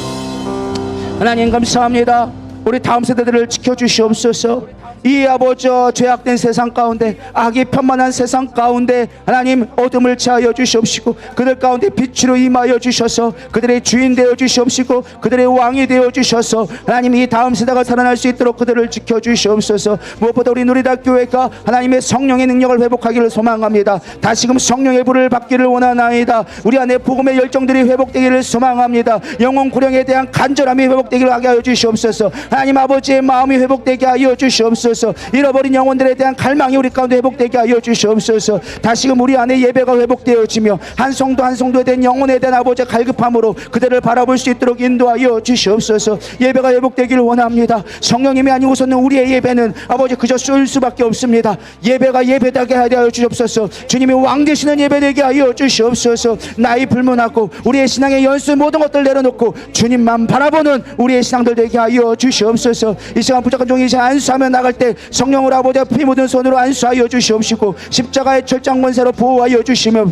하나님 감사합니다. 우리 다음 세대들을 지켜주시옵소서. 이 아버지 죄악된 세상 가운데 악이 편만한 세상 가운데 하나님 어둠을 차하여 주시옵시고 그들 가운데 빛으로 임하여 주셔서 그들의 주인 되어 주시옵시고 그들의 왕이 되어 주셔서 하나님 이 다음 세대가 살아날 수 있도록 그들을 지켜 주시옵소서. 무엇보다 우리 누리다교회가 하나님의 성령의 능력을 회복하기를 소망합니다. 다시금 성령의 불을 받기를 원하나이다. 우리 안에 복음의 열정들이 회복되기를 소망합니다. 영혼 구령에 대한 간절함이 회복되기를 하게 하여 주시옵소서. 하나님 아버지의 마음이 회복되게 하여 주시옵소서. 잃어버린 영혼들에 대한 갈망이 우리 가운데 회복되게 하여 주시옵소서. 다시금 우리 안에 예배가 회복되어지며 한 성도 한 성도에 대한 영혼에 대한 아버지의 갈급함으로 그들을 바라볼 수 있도록 인도하여 주시옵소서. 예배가 회복되기를 원합니다. 성령님이 아니고서는 우리의 예배는 아버지 그저 쏠 수밖에 없습니다. 예배가 예배되게 하여 주옵소서. 주님이 왕 되시는 예배되게 하여 주시옵소서. 나이 불문하고 우리의 신앙의 연수 모든 것들 내려놓고 주님만 바라보는 우리의 신앙들 되게 하여 주시옵소서. 이 시간 부족한 종이 이제 안수하며 나갈 때 성령으로 아버지의 피 묻은 손으로 안수하여 주시옵시고 십자가의 철장 권세로 보호하여 주시며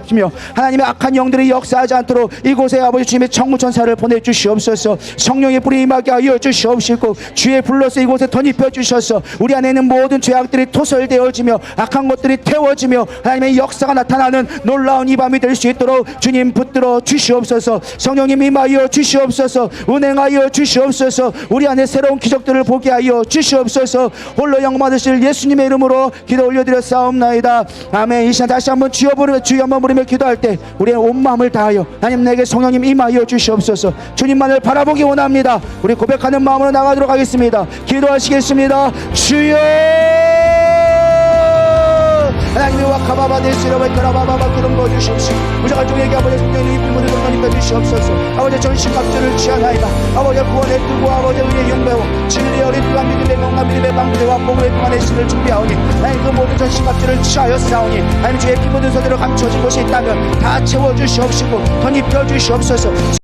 하나님의 악한 영들이 역사하지 않도록 이곳에 아버지 주님의 천구천사를 보내주시옵소서. 성령의 불이 임하게 하여 주시옵시고 주의 불로서 이곳에 덧입혀 주셔서 우리 안에 있는 모든 죄악들이 토설되어지며 악한 것들이 태워지며 하나님의 역사가 나타나는 놀라운 이 밤이 될 수 있도록 주님 붙들어 주시옵소서. 성령님 임하여 주시옵소서. 운행하여 주시옵소서. 우리 안에 새로운 기적들을 보게 하여 주시옵소서. 홀로 영광받으실 예수님의 이름으로 기도 올려드렸사옵나이다. 아멘. 이 시간 다시 한번 주여 한번 부르며 기도할 때 우리의 온 마음을 다하여 하나님 내게 성령님 임하여 주시옵소서. 주님만을 바라보기 원합니다. 우리 고백하는 마음으로 나가도록 하겠습니다. 기도하시겠습니다. 주여 하나님이 와카바바 데스라바 카라바바바 그런 거 주시옵시고 무장할 종에게 아버지 성령의 입물을 건너니까 주시옵소서. 아버지 전신갑주를 취하나이다. 아버지 구원의 뜨고 아버지 은혜의 용배워 진리의 어린 뚜한 믿음의 명랑 믿음의 방대와 복음의 동안의 신을 준비하오니 하나님 그 모든 전신갑주를 취하였사오니 하나님 주의 피 묻은 손으로 감춰진 곳이 있다면 다 채워주시옵시고 덧입혀 주시옵소서.